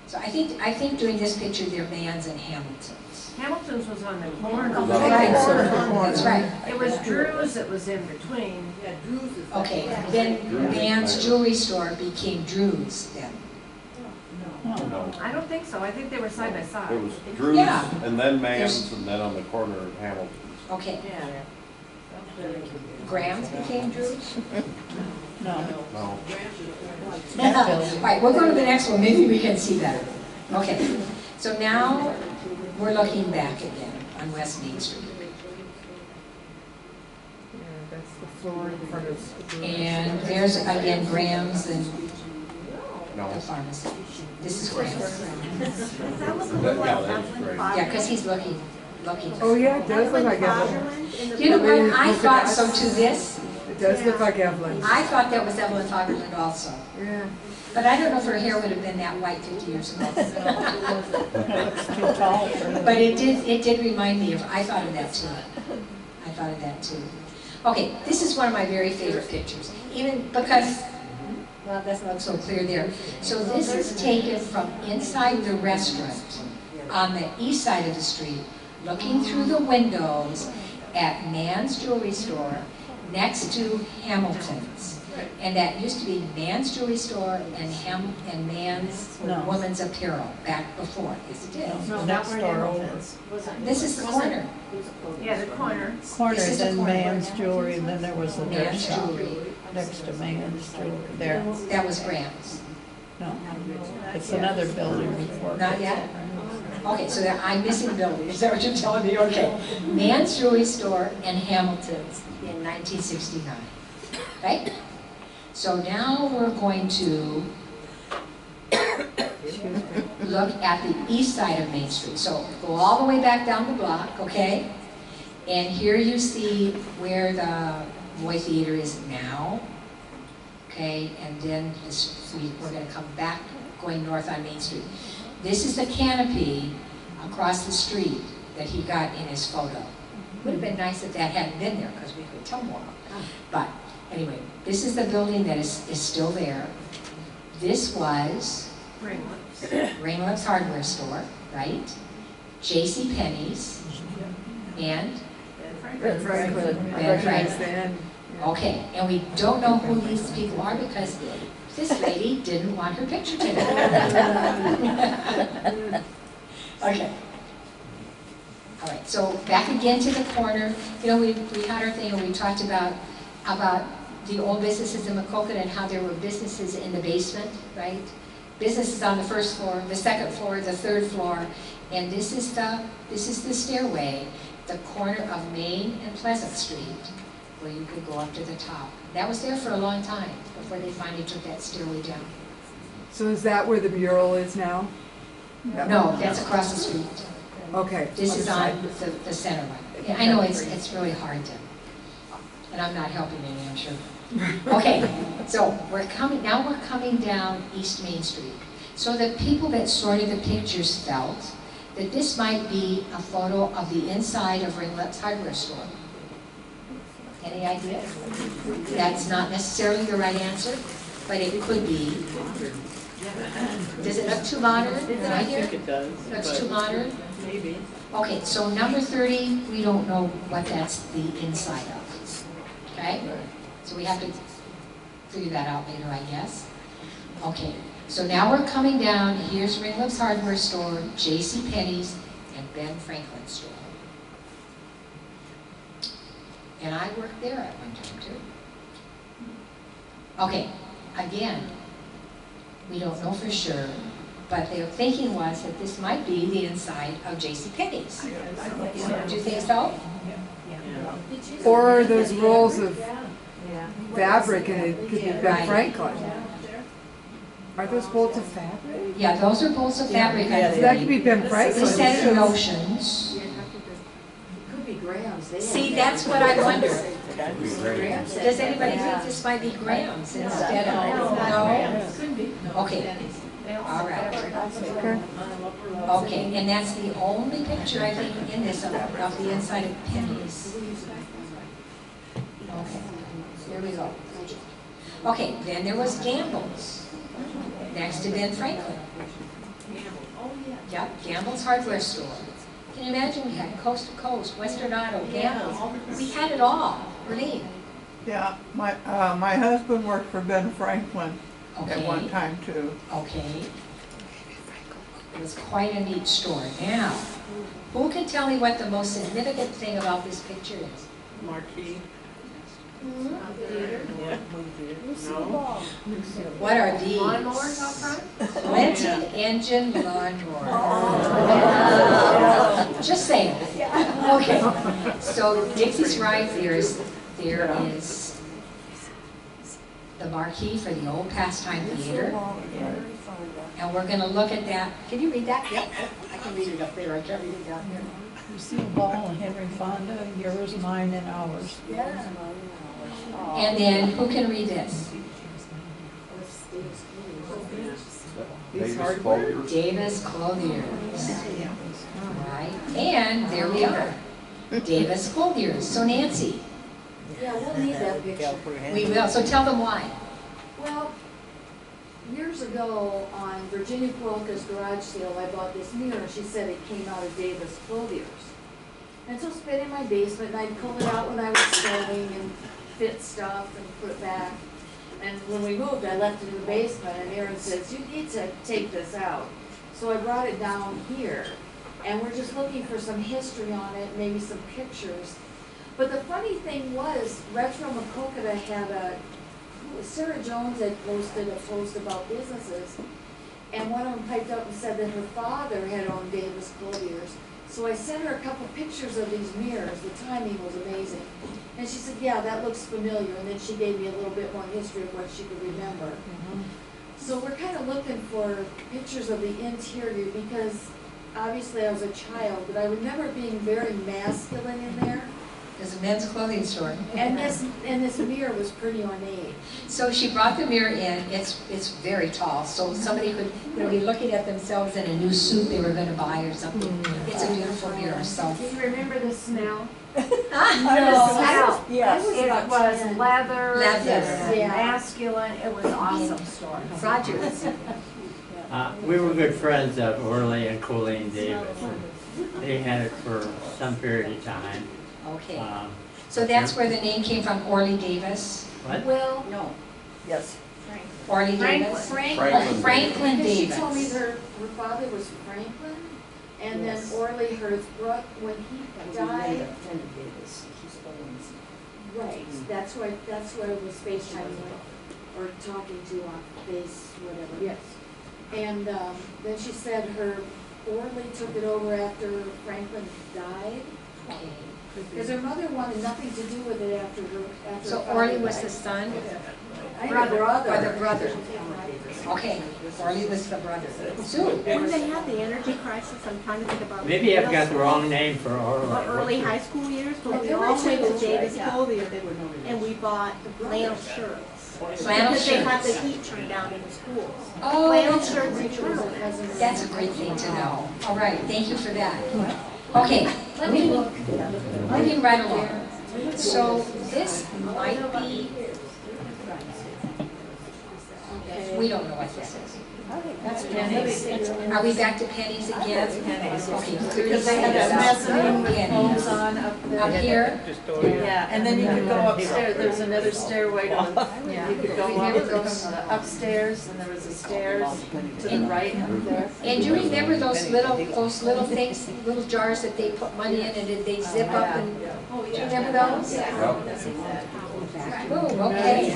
So I think during this picture they're Man's and Hamilton's. Hamilton's was on the corner. Was That's on right. the That's right. It was Drew's that was in between. Yeah, Drew's is. Okay, then Man's Jewelry Store became Drew's then. No, I don't think so. I think they were side by it side. was Drew's, Yeah. and then Mann's, and then on the corner of Hamilton's. Okay, Yeah. Graham's became Drew's? No. No, Right, we'll go to the next one, maybe we can see better. Okay, so now we're looking back again on West Main Street. Yeah, that's the floor in front of. And there's again Graham's and no. the pharmacy. This is Graham's. Does that look a That- little yeah, like that's Evelyn great. Fatherland? Yeah, because he's looking. Oh, yeah, it does look like Evelyn. Fatherland in the You know building? what, I thought so too, this. It does look like Evelyn. I thought that was Evelyn Fagerland also. Yeah. But I don't know if her hair would have been that white 50 years ago. It's too tall for her. But it did remind me of, I thought of that too. I thought of that too. Okay, this is one of my very favorite pictures, even because, well, it doesn't look so clear there. So this is taken from inside the restaurant on the east side of the street, looking through the windows at Man's Jewelry Store next to Hamilton's. And that used to be Man's Jewelry Store and Man's No. Woman's Apparel back before. Yes, it is. The next door over. This is the corner. Yeah, the corner. Corner, This is the then corner. Man's Jewelry, and then there was a third Man's shop Jewelry. next to Man's Jewelry there. That was Graham's. No, it's another building before. Not yet? Okay, so I'm missing buildings, is that what you're telling me? Okay. Man's Jewelry Store and Hamilton's in 1969, right? So now we're going to look at the east side of Main Street. So go all the way back down the block, okay? And here you see where the Boy Theater is now, okay? And then we're gonna come back going north on Main Street. This is the canopy across the street that he got in his photo. Would have been nice if that hadn't been there because we could tell more. But anyway, this is the building that is still there. This was Ringlips Hardware Store, right? J.C. Penney's and Ben Franklin. Ben Franklin. Ben. Okay, and we don't know who these people are because this lady didn't want her picture taken. Okay. All right, so back again to the corner. You know, we had our thing and we talked about the old businesses in Maquoketa and how there were businesses in the basement, right? Businesses on the first floor, the second floor, the third floor, and this is the stairway, the corner of Main and Pleasant Street, where you could go up to the top. That was there for a long time before they finally took that stairway down. So is that where the mural is now? No, that's across the street. Okay. This is other on side. the center one. Yeah, I know it's really hard to, and I'm not helping any, I'm sure. Okay, so we're coming down East Main Street. So the people that sorted the pictures felt that this might be a photo of the inside of Ringlet's Hardware Store. Any ideas? That's not necessarily the right answer, but it could be. Does it look too modern? I think it does. Looks too modern? Maybe. Okay, so number 30, we don't know what that's the inside of. Okay? So we have to figure that out later, I guess. Okay, so now we're coming down. Here's Ringlip's Hardware Store, J.C. Penney's, and Ben Franklin's store. And I worked there at one time, too. Okay, again, we don't know for sure, but their thinking was that this might be the inside of J.C. Penney's. Do you think so? Or are those rolls of fabric and it could be Ben Right. Franklin? Are those bolts of fabric? Yeah, those are bolts of fabric. So that could be Ben We Franklin. said emotions. Could be Graham's. They have See, that. that's what I wonder. Graham said- Does anybody think this might be Graham's instead of, no? Okay, all right. Okay, and that's the only picture I think in this of the inside of Penny's. Okay, here we go. Okay, then there was Gamble's, next to Ben Franklin. Yep, Gamble's Hardware Store. Can you imagine, we had Coast to Coast, Western Auto, Gamble's, we had it all. Berlin. Yeah, my husband worked for Ben Franklin at one Okay. time too. Okay. It was quite a neat store. Now, who can tell me what the most significant thing about this picture is? Marquee. What are these? Lawnmowers out front? Plenty engine lawnmower. Just saying. Okay. So Dixie's right. There is the marquee for the old pastime theater. And we're going to look at that. Can you read that? Yep. I can read it up there. I can't read it down here. Lucille Ball and Henry Fonda, yours, mine, and ours. And then who can read this? Davis Clothiers. Davis Clothiers. Right. And there we are. Davis Clothiers. So Nancy, Yeah, we'll need that picture. we will. So tell them why. Well, years ago on Virginia Polka's garage sale, I bought this mirror. She said it came out of Davis Clothiers. And so it's been in my basement, and I'd pull it out when I was sewing and fit stuff and put it back. And when we moved, I left it in the basement, and Aaron says, you need to take this out. So I brought it down here, and we're just looking for some history on it, maybe some pictures. But the funny thing was, Retro Maquoketa had Sarah Jones had posted a post about businesses, and one of them piped up and said that her father had owned Davis Clothiers. So I sent her a couple pictures of these mirrors. The timing was amazing. And she said, yeah, that looks familiar. And then she gave me a little bit more history of what she could remember. So we're kind of looking for pictures of the interior because obviously I was a child, but I remember being very masculine in there. There's a men's clothing store. And this mirror was pretty ornate. So she brought the mirror in. It's very tall, so somebody could be looking at themselves in a new suit they were going to buy or something. It's a beautiful mirror. So Do you remember the smell? No. Yes. It was leather, Leather. yeah, masculine, it was awesome store. Rogers. We were good friends of Orly and Colleen Davis. They had it for some period of time. Okay. So that's where the name came from, Orly Davis. What? Well, No. Yes. Orly Davis. Franklin Davis. She told me her father was Franklin, and then Orly, her brother, when he died. Right, that's who I was FaceTiming with, or talking to on Face, whatever. Yes. And then she said her Orly took it over after Franklin died. Okay. Because her mother wanted nothing to do with it after So her father Orly was died. the son? Brother. Or the brother? Okay, Orly was the brother. Sue? When they had the energy crisis, I'm trying to think about. Maybe I've got the wrong name for Or Orly. early high school years, but we They were all went to too, Davis yeah. Clothiers, and we bought flannel shirts. Flannel Because they had the shirts. heat turned down in the schools. Oh, Flannel that's shirts and turtlenecks. That's a great thing to know. All right, thank you for that. Okay, moving right along. So this might be, we don't know what this is. That's pennies. Are we back to pennies again? Okay, Because they had a mezzanine with pennies. phones on up there. Up here? Yeah, and then you could go upstairs, there's another stairway to, you could go Remember up those? upstairs, and there was a stairs to the right up there. And do you remember those little things, little jars that they put money in and they zip up and, do you remember those? Oh, okay.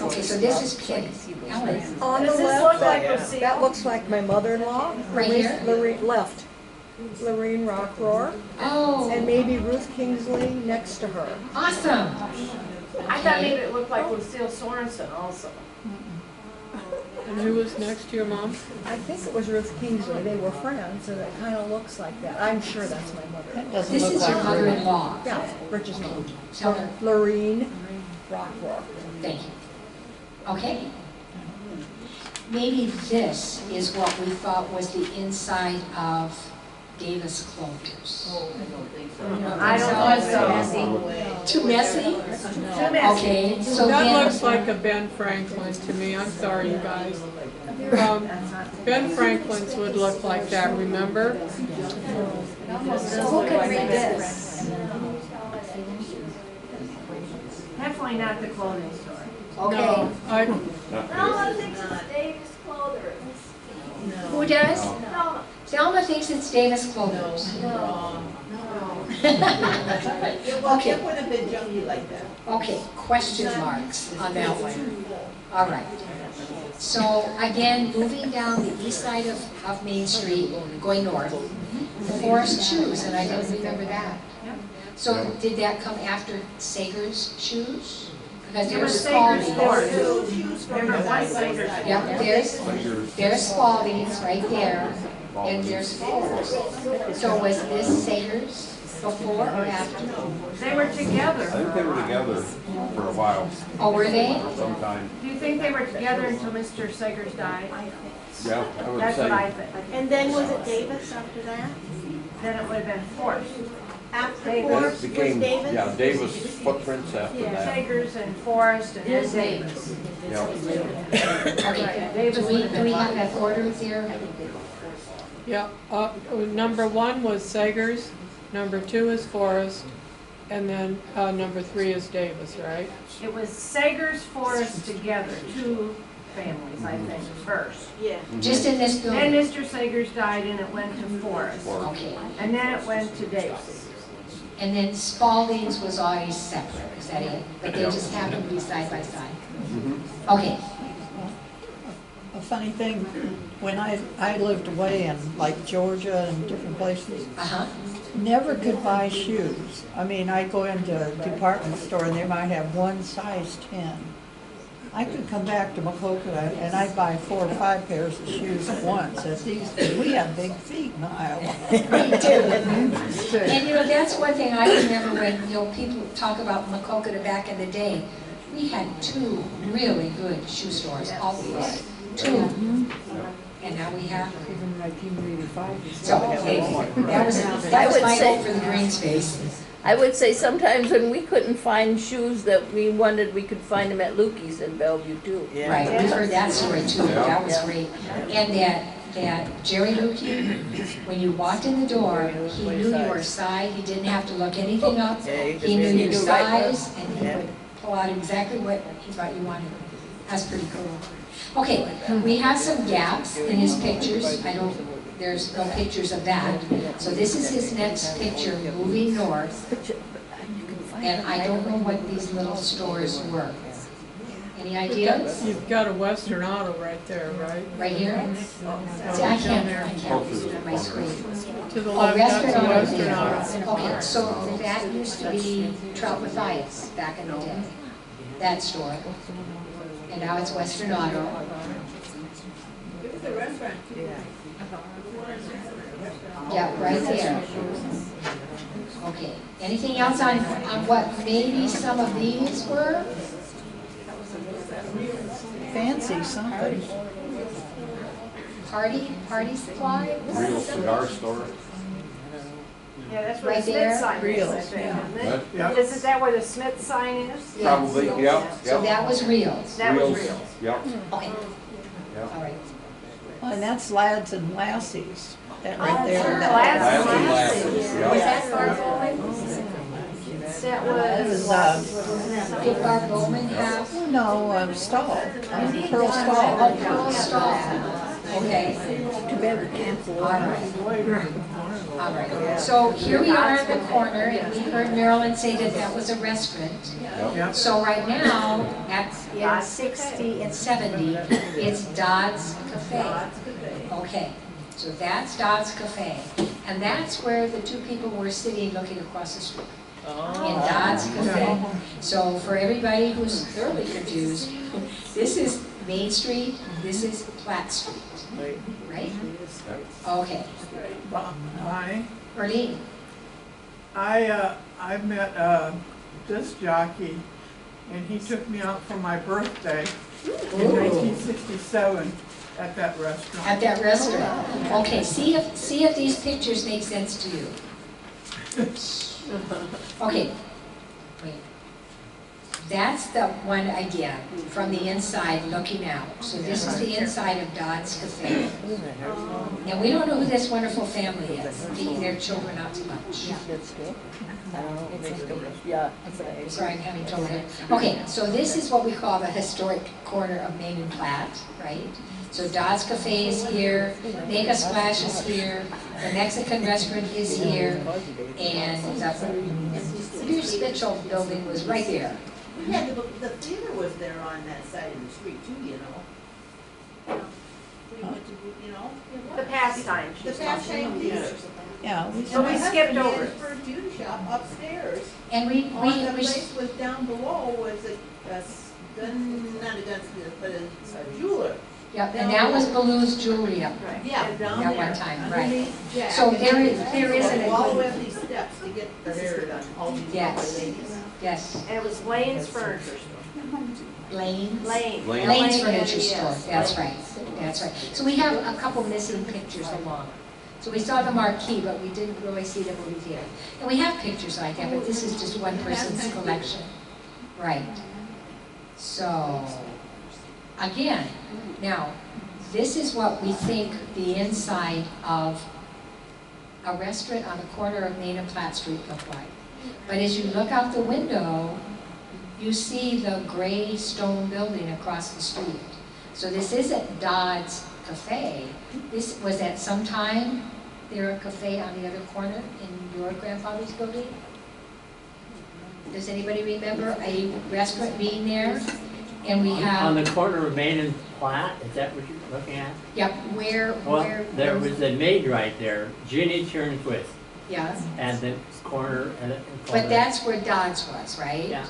Okay, so this is pennies. Ellen, On the Does this left, look like Lucille? that looks like my mother-in-law. Right here? Left. Lorene Rockroar, oh, and maybe Ruth Kingsley next to her. awesome. I thought maybe it looked like Lucille Sorensen also. And who was next to your mom? I think it was Ruth Kingsley. They were friends, and it kind of looks like that. I'm sure that's my mother. This is your mother-in-law. Yeah, Rich's mom. Tell her. Lorene Rockroar. Thank you. Okay. Maybe this is what we thought was the inside of Davis Clothiers. I don't think so. Too messy? Too messy. Okay, so That then, looks like a Ben Franklin to me, I'm sorry, you guys. Ben Franklin's would look like that, remember? Who could read this? Definitely not the clothing store. okay. No, I, No, thinks it's Davis Clothiers. Who does? No. Selma thinks it's Davis Clothiers. No. Okay. It would have been junky like that. Okay, question marks on that one. All right. So again, moving down the east side of Main Street, going north, the Forest Shoes, and I don't remember that. So did that come after Sager's Shoes? Because There was there's Sager's Spalding's. store. Remember one Sager's? Yep, there's Spalding's right there, and there's Forest. So was this Sager's before or after? They were I together. think they were together for a while, Oh, were they? sometime. Do you think they were together until Mr. Sagers died? Yeah, I would That's what I say. think. And then was it Davis after that? Then it would have been Forrest. After Davis. Forrest It was became, Davis? yeah, Davis footprints after that. Sagers and Forrest and then Davis. Yeah. Okay, do we have that order here? yeah, number one was Sager's, number two is Forrest, and then number 3 is Davis, right? It was Sagers Forest together, two families, I think, first. Yeah. Just in this Then building? Mr. Sagers died and it went to Forest. Okay. And then it went to Davis. And then Spalding's was always separate, is that it? But they just happen to be side by side? Okay. A funny thing, when I lived away in like Georgia and different places, Uh-huh. never could buy shoes. I mean, I'd go into a department store and they might have one size 10. I could come back to Maquoketa and I'd buy 4 or 5 pairs of shoes at once. At these, we have big feet in Iowa. We do. And you know, that's one thing I remember when, you know, people talk about Maquoketa back in the day. We had 2 really good shoe stores, always. 2. And now we have, Even 1985. so, okay, that was my hope for the green space. I would say sometimes when we couldn't find shoes that we wanted, we could find them at Lukey's in Bellevue too. Right, we've heard that story too, that was great. And that Jerry Lukey, when you walked in the door, he knew your size, he didn't have to look anything up. He knew your size, and he would pull out exactly what he thought you wanted. That's pretty cool. Okay, we have some gaps in his pictures. There's no pictures of that. So this is his next picture, moving north. And I don't know what these little stores were. Any ideas? You've got a Western Auto right there, right? Right here? See, I can't read on my screen. To the Oh, left, that's a Western Western Auto. Auto. Okay, so that used to be Trout Matthias back in the day, that store. And now it's Western Auto. Yeah, right there. Okay, anything else on what maybe some of these were? Fancy something. Party supply? Real cigar store. Yeah, that's where the Right Smith there? sign is, I Real, think, yeah. isn't it? Yeah. Isn't that where the Smith sign is? Probably, yeah, So yeah. that was Reels. That was Reels, real. yeah, Okay, yeah. all right. Well, and that's Lads and Lassies. That Oh, right there. sure. That- Lads and Lassies. Lassies, yeah. Was that Barb Bowman? That It was, was, Did Barb Bowman have? no, Stahl, Pearl Oh, Stahl. Pearl Stahl. Okay, Too bad we can't. all right. All right. So here we are in the corner, and we heard Marilyn say that that was a restaurant. Yep. So right now, in 60 and 70, it's Dodd's Cafe. Okay, so that's Dodd's Cafe. And that's where the 2 people were sitting looking across the street. In Dodd's Cafe. So for everybody who's thoroughly confused, this is Main Street, this is Platt Street. Right? Okay. Erlene? I met this jockey, and he took me out for my birthday in 1967 at that restaurant. At that restaurant. Okay, see if these pictures make sense to you. Okay, wait. That's the one idea, from the inside looking out. So this is the inside of Dodd's Cafe. And we don't know who this wonderful family is, taking their children out to lunch. Sorry, I'm having trouble here. Okay, so this is what we call the historic corner of Main and Platt, right? So Dodd's Cafe is here, Make a Splash is here, the Mexican restaurant is here, and the Pierce Mitchell building was right there. Yeah, the theater was there on that side of the street too, you know. We went to, you know. the pastime. The pastime theater. Yeah, we So we skipped over it. For a beauty shop upstairs. And The place was down below was not a gunsmith, but a jeweler. yep, and that was Baloo's Jewelry up there. Yeah, down At there. one time, right. Underneath Jack. So And there is then all the way a, up these steps to get the hair done, all these Yes. lovely ladies. yes, And it was Lane's Furniture Store. Lane's. Lane. Lane's Lane, Furniture Store, yes. that's right, that's right. So we have a couple missing pictures along. So we saw the marquee, but we didn't really see the movie theater. And we have pictures like that, but this is just one person's collection. Right. So, again, now, this is what we think the inside of a restaurant on the corner of Main and Platt Street looked like. But as you look out the window, you see the gray stone building across the street. So this isn't Dodd's Cafe. This was at some time there a cafe on the other corner in your grandfather's building? Does anybody remember a restaurant being there? And we On have, the corner of Main and Platte, is that what you're looking at? yep, where, Well, there was a maid right there, Ginny Turnswith, yes, at the corner, but that's where Dodd's was, right? Yeah.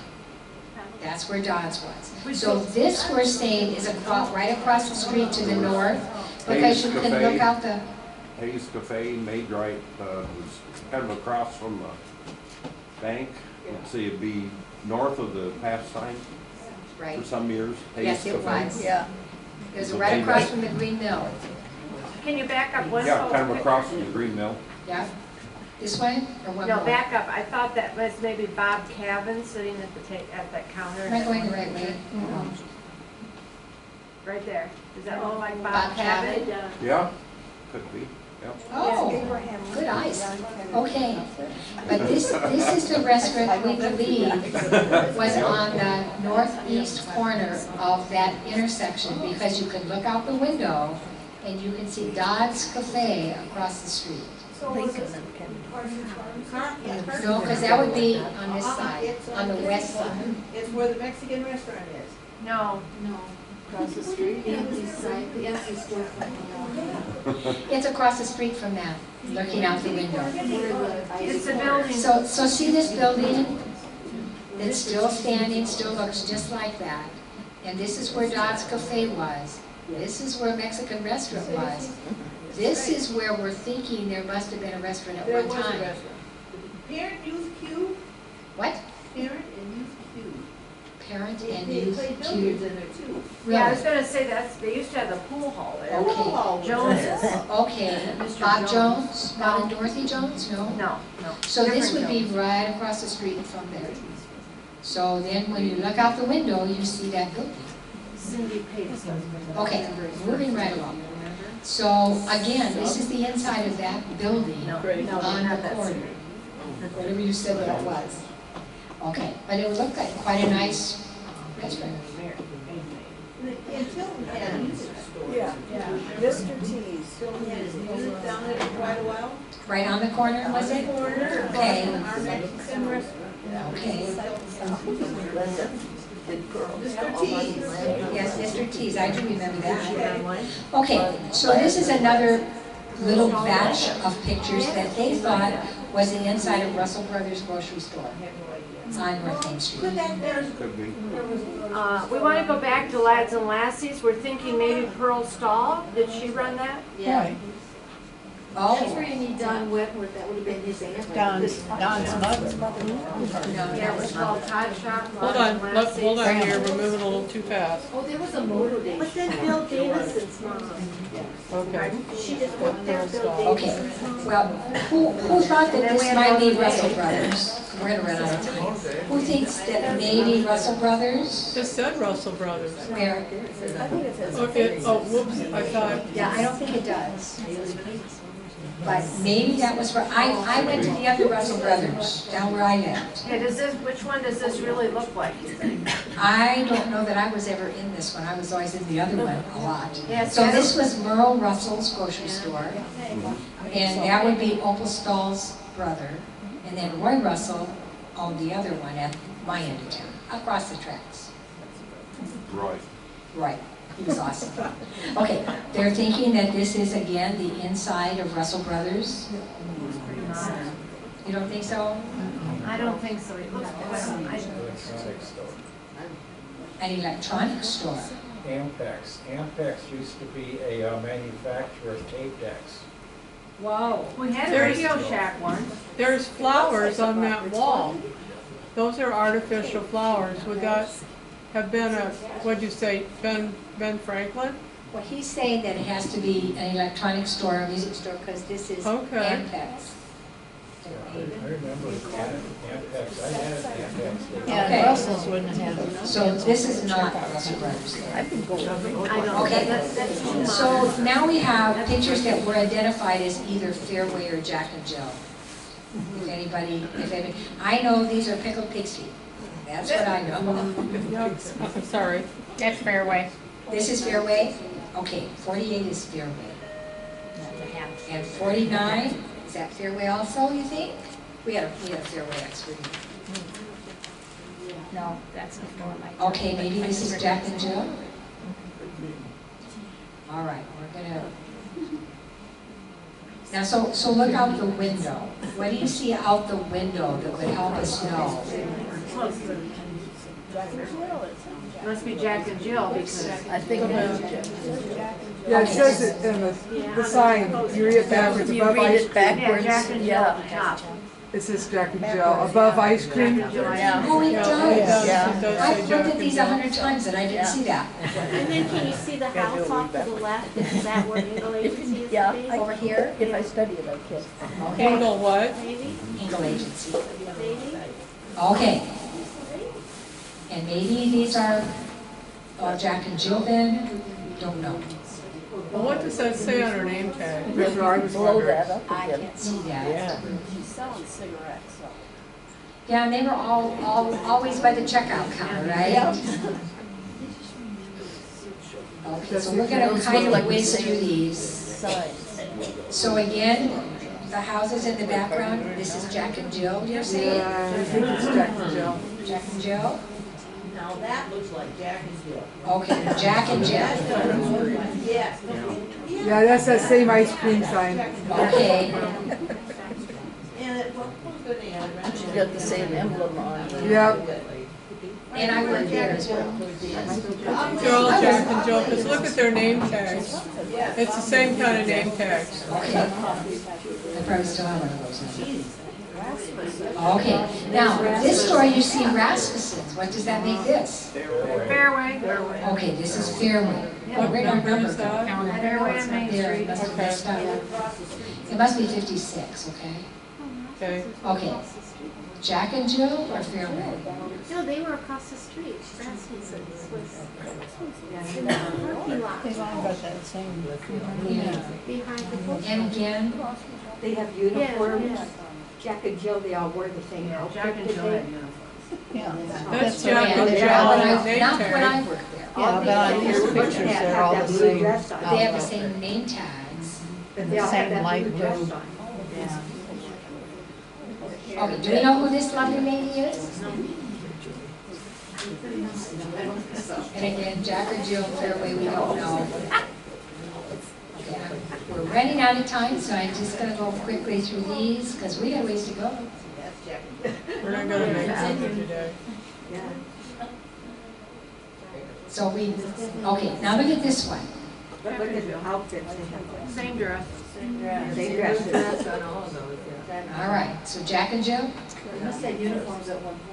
That's where Dodd's was. So this we're saying is right across the street to the north, because you can look out the, Hayes Cafe, made right, was kind of across from the bank. Let's see, it'd be north of the pass sign right? for some years. Yes, Hayes it Cafe. was. Yeah. It was right across from the Green Mill. Can you back up one? Yeah, kind of across from the Green Mill. Yeah? This way, or one No, more? back up. I thought that was maybe Bob Cavan sitting at the at that counter. Am I going the right way? Right there. Does that look like Bob Bob Cavan? Cavan? Yeah, could be, yeah. Oh, good eyes. Okay. But this is the restaurant we believe was on the northeast corner of that intersection, because you can look out the window and you can see Dodd's Cafe across the street. Lincoln and Kennedy. No, because that would be on this side, on the west side. It's where the Mexican restaurant is. No. No, across the street, the empty side, the empty storefront. It's across the street from that, looking out the window. It's a building. So see this building that's still standing, still looks just like that. And this is where Dodd's Cafe was. This is where Mexican restaurant was. This is where we're thinking there must have been a restaurant at There one was a time. restaurant. Parent Youth Cube, What? Parent and Youth Cube. Parent and They Youth played Cube. billiards in there too. Yeah, I was gonna say they used to have the pool hall there. Okay. Oh, Jones's. Okay, Mr. Bob Jones. Jones, Bob and Dorothy Jones, no? No. So this would Different be right across the street from there. So then when you look out the window, you see that building. Cindy Pate's husband. Okay, moving right along. So again, this is the inside of that building No, on not the that corner. Cindy. Whatever you said that was. Okay, but it would look like quite a nice restaurant. And Tilton had a music store. Yeah, Mr. T's. Tilton had his music down there for quite a while. Right on the corner, was it? Corner, Okay. our Mexican restaurant. Okay. Mr. T's. Yes, Mr. T's, I do remember that. Okay, so this is another little batch of pictures that they thought was the inside of Russell Brothers grocery store on North Main Street. Could be. We want to go back to Lads and Lassies. We're thinking maybe Pearl Stahl. Did she run that? Yeah, Right, that's where Oh, you need Don Whitworth, that would have been his aunt. Don's mother. Yeah, it was called Todd Shop. Hold Lads on, and Lassies. hold on here, we're moving a little too fast. Oh, there was a motor day. But then Bill Davison's mom, Okay. she just worked there, Bill okay. Davison. Well, who thought that this might be Russell Brothers? We're gonna run out of time. Who thinks that maybe Russell Brothers? Just said Russell Brothers. Where? Oh, whoops, I thought, Yeah, I don't think it does. But maybe that was where, I went to the other Russell Brothers, down where I lived. Yeah, which one does this really look like, you think? I don't know that I was ever in this one, I was always in the other one a lot. Yes, So this was Merle Russell's grocery store, and that would be Opal Stahl's brother, and then Roy Russell owned the other one at my end of town, across the tracks. Right. Right, he was awesome. Okay, they're thinking that this is again the inside of Russell Brothers? You don't think so? I don't think so. It looks An electronic store. Ampex. Ampex used to be a manufacturer of tape decks. Wow. We had a There's- Radio Shack once. there's flowers on that wall. Those are artificial flowers. Would that have been what'd you say, Ben Franklin? Well, he's saying that it has to be an electronic store, a music store, because this is Okay. Ampex. I remember Ampex. I had Ampex. Yeah, Okay. Russell's wouldn't have had. So this is not Russell Brothers. I've been going. I don't, Okay. that's too much. So now we have pictures that were identified as either Fairway or Jack and Jill. If anybody, I know these are pickled pig's feet. That's what I know. I'm sorry. That's Fairway. This is Fairway? Okay, 48 is Fairway. And 49, is that Fairway also, you think? We had a Fairway expert. No, that's the floor light. Okay, maybe this is Jack and Jill? All right, we're gonna... Now, so look out the window. What do you see out the window that would help us know? Must be Jack and Jill because. I think it's Yeah, it says it in the sign, you read it backwards, You above read ice it backwards, Jack and Jill at the top. It says Jack and Jill, above ice cream. Yeah. Oh, it Yeah, does. it does I've say looked Jack at and these Jill. 100 times and I didn't see that. And then can you see the house off to the left? Is that where Eagle Agency is? Yeah, based? Over here? If I study it, I can. Okay, Angle what? Maybe, Engle Agency. maybe. Okay. And maybe these are Jack and Jill then? Don't know. Well, what does that say on her name tag? That's what I was Blow wondering. that up I again. can't see that. Yeah. She's selling cigarettes, so. Yeah, and they were always by the checkout counter, right? Okay, so we're gonna kind of whiz through these. Signs. So again, the houses in the background, this is Jack and Jill, you're saying? Yeah, I think it's Jack and Jill. Jack and Jill? Now that looks like Jack and Jill. Okay, Jack and That's Jill. what it looks like, yes. Yeah, that's that same ice cream sign. Okay, And it, well, good address. She's got the same emblem on. Yep. and I work there as well. They're all Jack and Jill, because look at their name tags. It's the same kind of name tags. Okay. I probably still have one of those. Okay, now, this store you see Rasmussen's, what does that make this? Fairway. Okay, this is Fairway. Oh, right on Where number. is that? Fairway and Main There, it Street. must have messed up. It must be 56, okay? Okay. Okay. Jack and Jill or Fairway? No, they were across the street. Rasmussen's was in the parking lot They've all got that same. Yeah. behind the book. And again, They have Yeah, uniforms. yeah. Jack and Jill, they all wear the same Yeah, outfit. Jack and did Jill they? had uniforms. Yeah. That's the Jack way and they Jill are. name not when I tag. worked there. Yeah, but on his pictures, they're all the same. They have the same name tags. But The they all have same that light blue dress blue. on. Okay, do we know who this lovely lady is? And again, Jack or Jill, Fairway, we don't know. Okay, we're running out of time, so I'm just gonna go quickly through these, because we got a ways to go. That's Jack and Jill. We're not gonna make something today. So okay, now look at this one. But look at the outfits they have. Same dress. Same dresses. Dress on all of those, yeah. All right, so Jack and Jill? They must have uniforms at one point.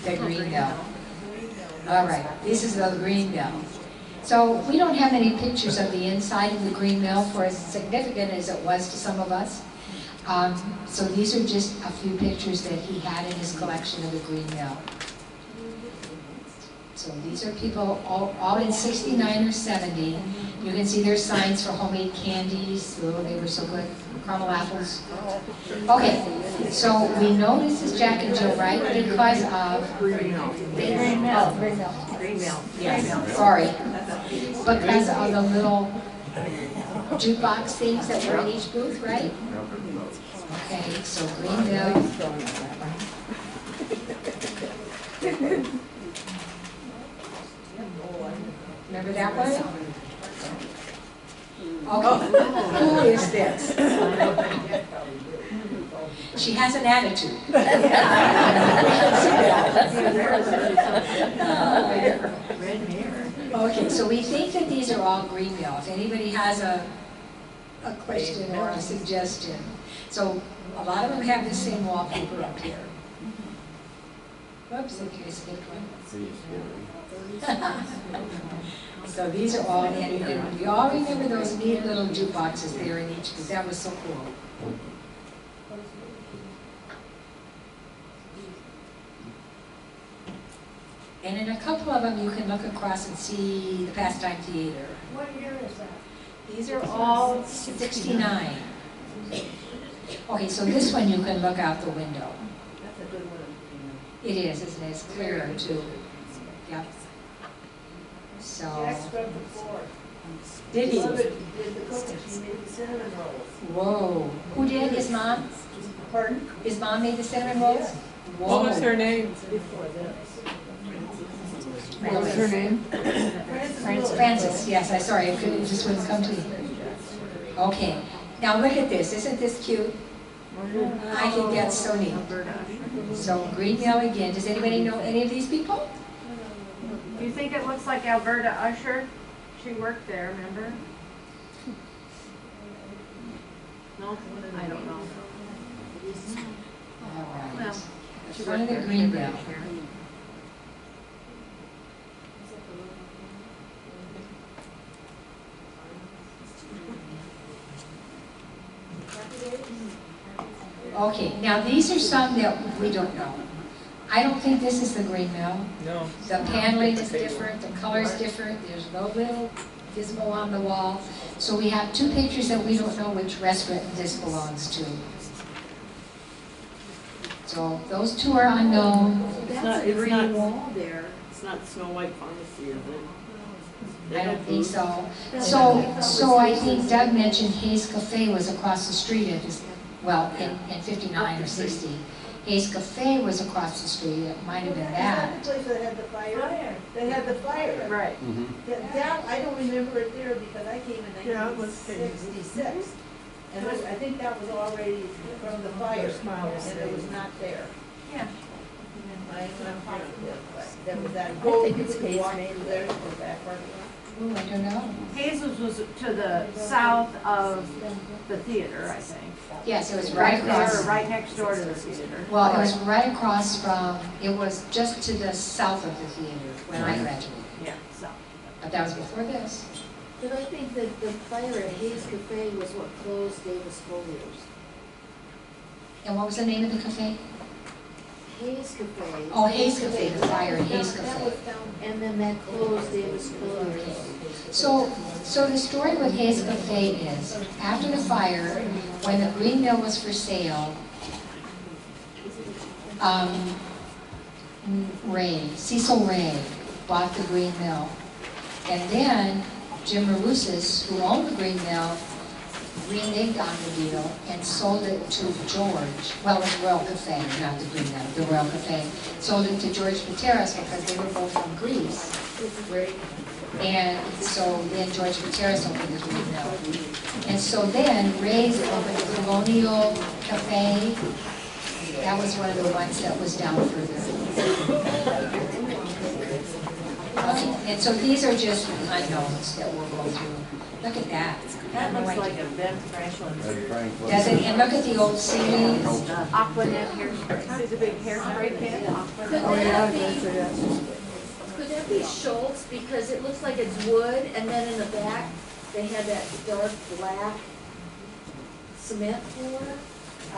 The green bell. All right, this is the green bell. So we don't have any pictures of the inside of the green bell for as significant as it was to some of us. So these are just a few pictures that he had in his collection of the green bell. So these are people all in 69 or 70. You can see their signs for homemade candies. Oh, they were so good. Caramel apples. Okay, so we know this is Jack and Jill, right? Because of Green Mill. Green Mill. Green Mill. Yes, sorry. Because of the little jukebox things that were in each booth, right? Okay, so Green Mill. Remember that one? Okay, who is this? She has an attitude. Red hair. Okay, so we think that these are all green mill. If anybody has a question or a suggestion. So a lot of them have the same wallpaper up here. Whoops, okay, I skipped one. So these are all, and we all remember those neat little jukeboxes there in each, because that was so cool. And in a couple of them, you can look across and see the Pastime Theater. What year is that? These are all 69. Okay, so this one you can look out the window. That's a good one. It is, isn't it? It's clearer too. Yep. So, Jack scrubbed the floor. did he? Mother did the cooking, she made the cinnamon rolls. Whoa. Who did? His mom? Pardon? His mom made the cinnamon rolls? What was her name? Before this. What was her name? Francis, yes, I'm sorry, it just wouldn't come to me. Okay, now look at this, isn't this cute? I think that's so neat. So Greenville again, does anybody know any of these people? Do you think it looks like Alberta Usher? She worked there, remember? No, I don't know. All right. Well, she One of worked the there. Greenville. Okay, now these are some that we don't know. I don't think this is the green mill. No. The paneling is different, the color's different, there's no little gizmo on the wall. So we have two pictures that we don't know which restaurant this belongs to. So those two are unknown. That's a green wall there. It's not Snow White Pharmacy, is it? I don't think so. So I think Doug mentioned Hayes Cafe was across the street at this, well, in 59 or 60. Hayes Cafe was across the street, it might have been that. The place that had the fire? That had the fire. Right. That, I don't remember it there because I came in Yeah, it was 1966. And I think that was already from the fire, and it was not there. Yeah. I'm positive, but there was that road, you could walk through there to the back parking lot. Ooh, I don't know. Hazel's was to the south of the theater, I think. Yes, it was right across. Right next door to the theater. Well, it was right across from, it was just to the south of the theater when I graduated. Yeah, so. But that was before this. But I think that the fire at Hayes Cafe was what closed Davis Collier's. And what was the name of the cafe? Hayes Cafe. Oh, Hayes Cafe, the fire at Hayes That was Cafe. down, and then that closed Davis Collier's. So the story with Hayes Cafe is, after the fire, when the green mill was for sale, Cecil Ray bought the green mill. And then Jim Marousis, who owned the green mill, reneged on the deal and sold it to George, well, it was Royal Cafe, not the green mill, the Royal Cafe, sold it to George Pateras because they were both from Greece. And so then George Pateras opened the green mill. And so then Ray's opened the Colonial Cafe. That was one of the ones that was down further. Okay, and so these are just unknowns that we'll go through. Look at that. That looks like a Ben Franklin. Does it? And look at the old series. Aquanet hairspray. See the big hairspray can? Oh, yeah, yes. Could that be Schultz, because it looks like it's wood, and then in the back, they had that dark black cement floor?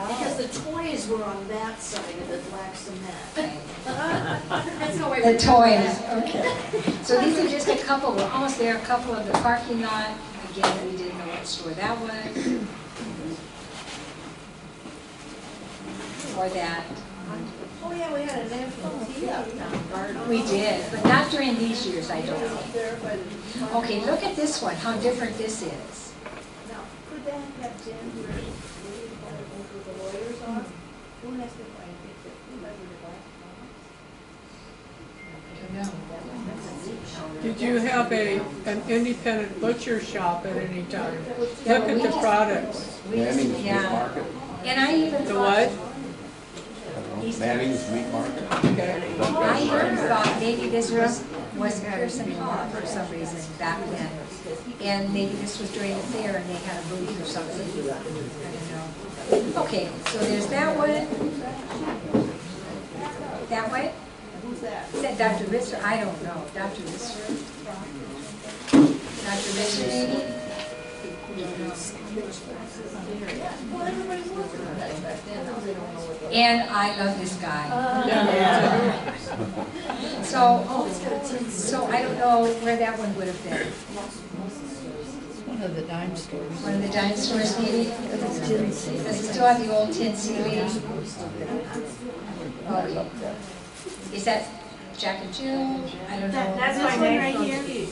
Because the toys were on that side of the black cement. That's how I The remember toys, that. okay. So these are just a couple, we're almost there, a couple of the parking lot. Again, we didn't know what store that was. Or that. Oh, yeah, we had a national tea out down. We did, but not during these years, I don't think. There, but. Okay, look at this one, how different this is. Now, could that have been where the lawyers are? Who has to find it? Whoever the black I don't know. Did you have an independent butcher shop at any time? Yeah, Look at we the just- products. Manning's Meat Yeah. Market. And I even The thought, what? Manning's Meat Market. I even thought maybe this was Pearson Hall for some reason back then. And maybe this was during the fair and they had a booth or something. I don't know. Okay, so there's that one. That one? Who's that? Is that Dr. Ritzer? I don't know. Dr. Ritzer? Dr. Ritzer maybe? Well, everybody was in that back then, now they don't know what the. And I love this guy. So I don't know where that one would have been. one of the dime stores. One of the dime stores maybe? Does it still have the old tin ceiling? Okay. Is that Jack and Jill? I don't know. That's This my one right national here? tea.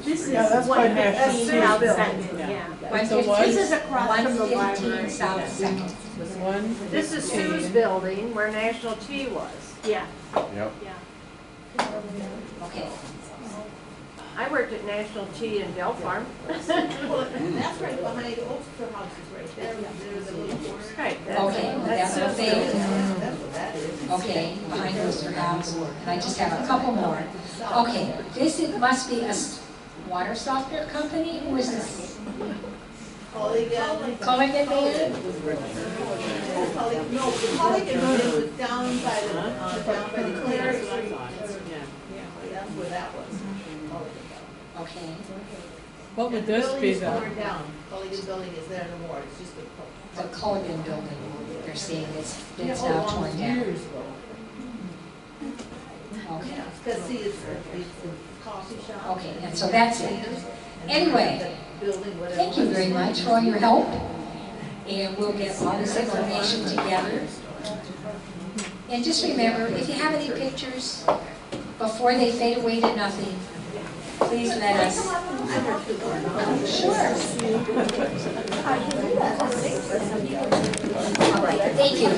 This is Yeah, that's by 115 National South Tea. Second, yeah. It's a what? This is across from the 115 library. South Second. One. This is Sue's building where National Tea was. Yeah, Yep. yeah. Okay. I worked at National Tea in Bell Farm. Well, that's right behind Oakster House is right there. There's a little corner. Right. Okay, that's what they, That's what that is. okay, behind Rooster House. And I just have a couple more. Okay, this it must be a water softener company? Who is this? Culligan. Culligan Man? No, the Culligan is down by the Clare Street. That's where that was. Okay. What would this be The building is then? torn down. Culligan building is there no more. It's just a. The Culligan building, they're saying it's Yeah, now oh, torn down. years ago. Okay. Yeah, because see, it's a coffee shop. Okay, and so that's it. And Anyway, the building, whatever thank you it was. very much for all your help. And we'll get all this information together. And just remember, if you have any pictures before they fade away to nothing, please let us. Sure. All right, thank you.